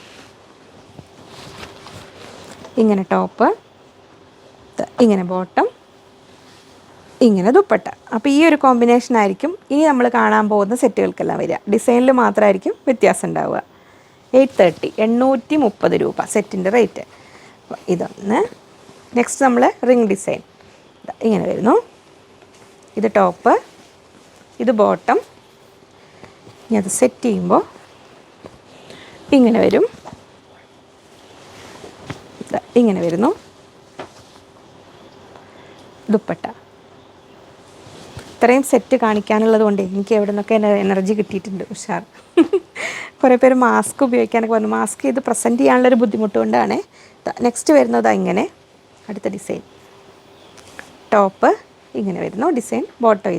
[SPEAKER 1] ഇങ്ങനെ ടോപ്പ്, ഇങ്ങനെ ബോട്ടം, ഇങ്ങനെ ദുപ്പട്ട. അപ്പോൾ ഈ ഒരു കോമ്പിനേഷൻ ആയിരിക്കും ഇനി നമ്മൾ കാണാൻ പോകുന്ന സെറ്റുകൾക്കെല്ലാം വരിക. ഡിസൈനിൽ മാത്രമായിരിക്കും വ്യത്യാസം ഉണ്ടാവുക. 830 830 രൂപ സെറ്റിൻ്റെ റേറ്റ്. ഇതൊന്ന്. നെക്സ്റ്റ് നമ്മൾ റിംഗ് ഡിസൈൻ ഇങ്ങനെ വരുന്നു. ഇത് ടോപ്പ്, ഇത് ബോട്ടം. ഇനി അത് സെറ്റ് ചെയ്യുമ്പോൾ ഇങ്ങനെ വരും. ഇങ്ങനെ വരുന്നു ദുപ്പട്ട. ഇത്രയും സെറ്റ് കാണിക്കാനുള്ളത് കൊണ്ട് എനിക്ക് എവിടെ നിന്നൊക്കെ എനർജി കിട്ടിയിട്ടുണ്ട്. ഉഷാർ. കുറേ പേര് മാസ്ക് ഉപയോഗിക്കാനൊക്കെ പറഞ്ഞു. മാസ്ക് ചെയ്ത് പ്രസൻറ്റ് ചെയ്യാനുള്ളൊരു ബുദ്ധിമുട്ട് കൊണ്ടാണ്. നെക്സ്റ്റ് വരുന്നത് ഇങ്ങനെ അടുത്ത ഡിസൈൻ. ടോപ്പ് ഇങ്ങനെ വരുന്നു ഡിസൈൻ. ബോട്ടം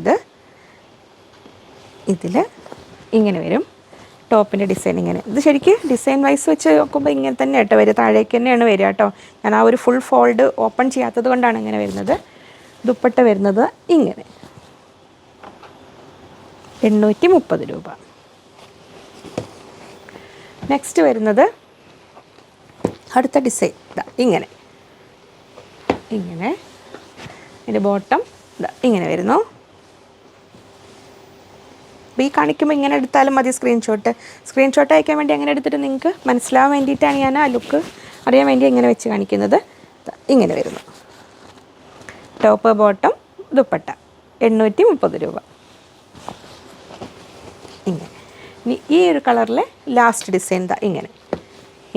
[SPEAKER 1] ഇതിൽ ഇങ്ങനെ വരും. ടോപ്പിൻ്റെ ഡിസൈൻ ഇങ്ങനെ. ഇത് ശരിക്കും ഡിസൈൻ വൈസ് വെച്ച് നോക്കുമ്പോൾ ഇങ്ങനെ തന്നെ കേട്ടോ വരിക. താഴേക്ക് തന്നെയാണ് വരിക കേട്ടോ. ഞാൻ ആ ഒരു ഫുൾ ഫോൾഡ് ഓപ്പൺ ചെയ്യാത്തത് കൊണ്ടാണ് ഇങ്ങനെ വരുന്നത്. ദുപ്പട്ട വരുന്നത് ഇങ്ങനെ 830 രൂപ. നെക്സ്റ്റ് വരുന്നത് അടുത്ത ഡിസൈൻ ഇതാ ഇങ്ങനെ ഇതിൻ്റെ ബോട്ടം ഇതാ ഇങ്ങനെ വരുന്നു. അപ്പോൾ ഈ കാണിക്കുമ്പോൾ ഇങ്ങനെ എടുത്താലും മതി സ്ക്രീൻഷോട്ട് അയക്കാൻ വേണ്ടി അങ്ങനെ എടുത്തിട്ട് നിങ്ങൾക്ക് മനസ്സിലാവാൻ വേണ്ടിയിട്ടാണ് ഞാൻ ആ ലുക്ക് അറിയാൻ വേണ്ടി ഇങ്ങനെ വെച്ച് കാണിക്കുന്നത്. ഇങ്ങനെ വരുന്നു. ടോപ്പ് ബോട്ടം ദുപ്പട്ട 830 രൂപ. ഇങ്ങനെ ഇനി ഈ ഒരു കളറിലെ ലാസ്റ്റ് ഡിസൈൻ ഇതാ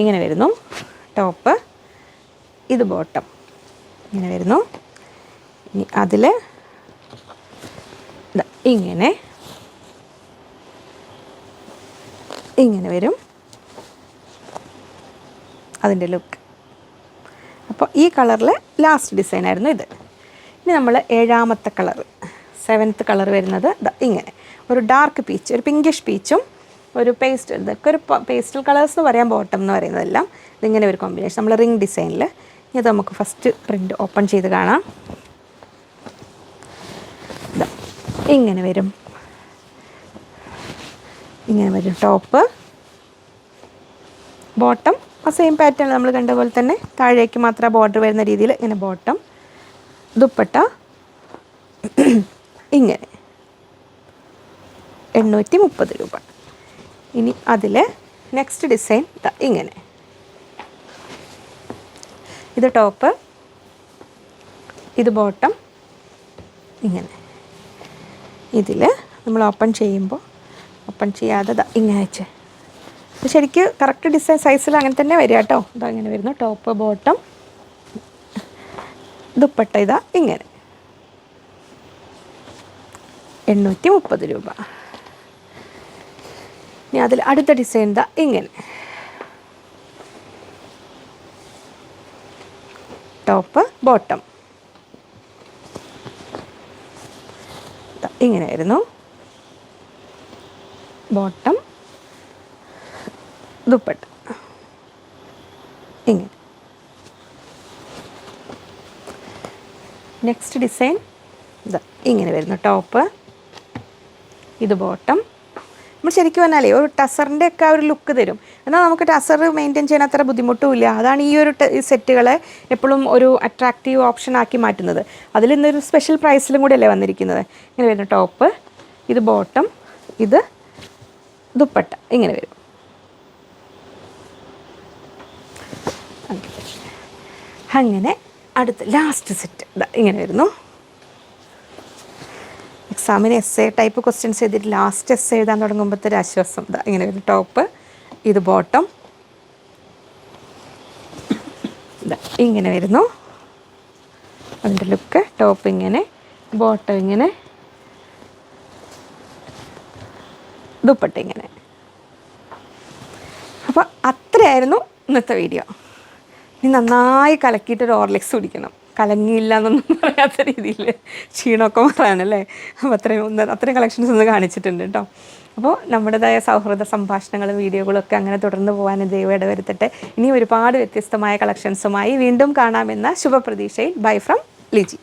[SPEAKER 1] ഇങ്ങനെ വരുന്നു. ടോപ്പ് ഇത് ബോട്ടം ഇങ്ങനെ വരുന്നു. ഇനി അതിൽ ഇങ്ങനെ വരും അതിൻ്റെ ലുക്ക്. അപ്പോൾ ഈ കളറിലെ ലാസ്റ്റ് ഡിസൈൻ ആയിരുന്നു ഇത്. ഇനി നമ്മൾ 7ാമത്തെ കളർ 7th കളർ വരുന്നത് ഇങ്ങനെ ഒരു ഡാർക്ക് പീച്ച്, ഒരു പിങ്കിഷ് പീച്ചും ഒരു പേസ്റ്റൽ, ഇതൊക്കെ ഒരു പേസ്റ്റൽ കളേഴ്സ് എന്ന് പറയാം. ബോട്ടം എന്ന് പറയുന്നതെല്ലാം ഇതിങ്ങനെ ഒരു കോമ്പിനേഷൻ നമ്മൾ റിംഗ് ഡിസൈനിൽ. ഇത് നമുക്ക് ഫസ്റ്റ് പ്രിൻ്റ് ഓപ്പൺ ചെയ്ത് കാണാം. ഇങ്ങനെ വരും ടോപ്പ് ബോട്ടം ആ സെയിം പാറ്റേൺ നമ്മൾ കണ്ട പോലെ തന്നെ താഴേക്ക് മാത്രം ബോർഡർ വരുന്ന രീതിയിൽ ഇങ്ങനെ ബോട്ടം. ദുപ്പട്ട ഇങ്ങനെ 830 രൂപ. ഇനി അതിൽ നെക്സ്റ്റ് ഡിസൈൻ ഇങ്ങനെ ഇത് ടോപ്പ് ഇത് ബോട്ടം ഇങ്ങനെ. ഇതിൽ നമ്മൾ ഓപ്പൺ ചെയ്യാതെ ഇങ്ങനെ വെച്ച് ശരിക്കും കറക്റ്റ് ഡിസൈൻ സൈസിൽ അങ്ങനെ തന്നെ വരിക കേട്ടോ. ഇങ്ങനെ വരുന്നു ടോപ്പ് ബോട്ടം ദുപ്പട്ട ഇങ്ങനെ 830 രൂപ. ഇനി അതിൽ അടുത്ത ഡിസൈൻ ഇങ്ങനെ ടോപ്പ് ബോട്ടം ഇങ്ങനെ വരുന്നു. ബോട്ടം ദുപ്പട്ട ഇങ്ങനെ. നെക്സ്റ്റ് ഡിസൈൻ ഇങ്ങനെ വരുന്നു. ടോപ്പ് ഇത് ബോട്ടം. നമ്മൾ ശരിക്കും പറഞ്ഞാലേ ഒരു ടസറിൻ്റെ ഒക്കെ ഒരു ലുക്ക് തരും. എന്നാൽ നമുക്ക് ടസർ മെയിൻറ്റെയിൻ ചെയ്യാൻ അത്ര ബുദ്ധിമുട്ടുമില്ല. അതാണ് ഈ ഒരു സെറ്റുകളെ എപ്പോഴും ഒരു അട്രാക്റ്റീവ് ഓപ്ഷൻ ആക്കി മാറ്റുന്നത്. അതിൽ ഇന്നൊരു സ്പെഷ്യൽ പ്രൈസിലും കൂടി അല്ലേ വന്നിരിക്കുന്നത്. ഇങ്ങനെ വരുന്നു ടോപ്പ് ഇത് ബോട്ടം ഇത് ദുപ്പട്ട ഇങ്ങനെ വരും. അങ്ങനെ അടുത്ത ലാസ്റ്റ് സെറ്റ് ഇങ്ങനെ വരുന്നു. എക്സാമിന് എസ്സേ ടൈപ്പ് ക്വസ്റ്റ്യൻസ് എഴുതിയിട്ട് ലാസ്റ്റ് എസ്സേ എഴുതാൻ തുടങ്ങുമ്പോഴത്തെ ഒരു ആശ്വാസം ഇങ്ങനെ വരും. ടോപ്പ് ഇത് ബോട്ടം ഇങ്ങനെ വരുന്നു അതിൻ്റെ ലുക്ക്. ടോപ്പ് ഇങ്ങനെ ബോട്ടം ഇങ്ങനെ ദുപ്പട്ട ഇങ്ങനെ. അപ്പോൾ അത്രയായിരുന്നു ഇന്നത്തെ വീഡിയോ. ഇനി നന്നായി കലക്കിയിട്ടൊരു ഓർലിക്സ് കുടിക്കണം. കലങ്ങിയില്ല എന്നൊന്നും പറയാത്ത രീതിയിൽ ക്ഷീണമൊക്കെ മാറാനല്ലേ. അപ്പോൾ അത്രയും കളക്ഷൻസ് ഒന്ന് കാണിച്ചിട്ടുണ്ട് കേട്ടോ. അപ്പോൾ നമ്മുടേതായ സൗഹൃദ സംഭാഷണങ്ങളും വീഡിയോകളൊക്കെ അങ്ങനെ തുടർന്ന് പോകാൻ ദൈവം ഇടവരുത്തട്ടെ. ഇനി ഒരുപാട് വ്യത്യസ്തമായ കളക്ഷൻസുമായി വീണ്ടും കാണാമെന്ന ശുഭപ്രതീക്ഷയിൽ. Bye from Liji.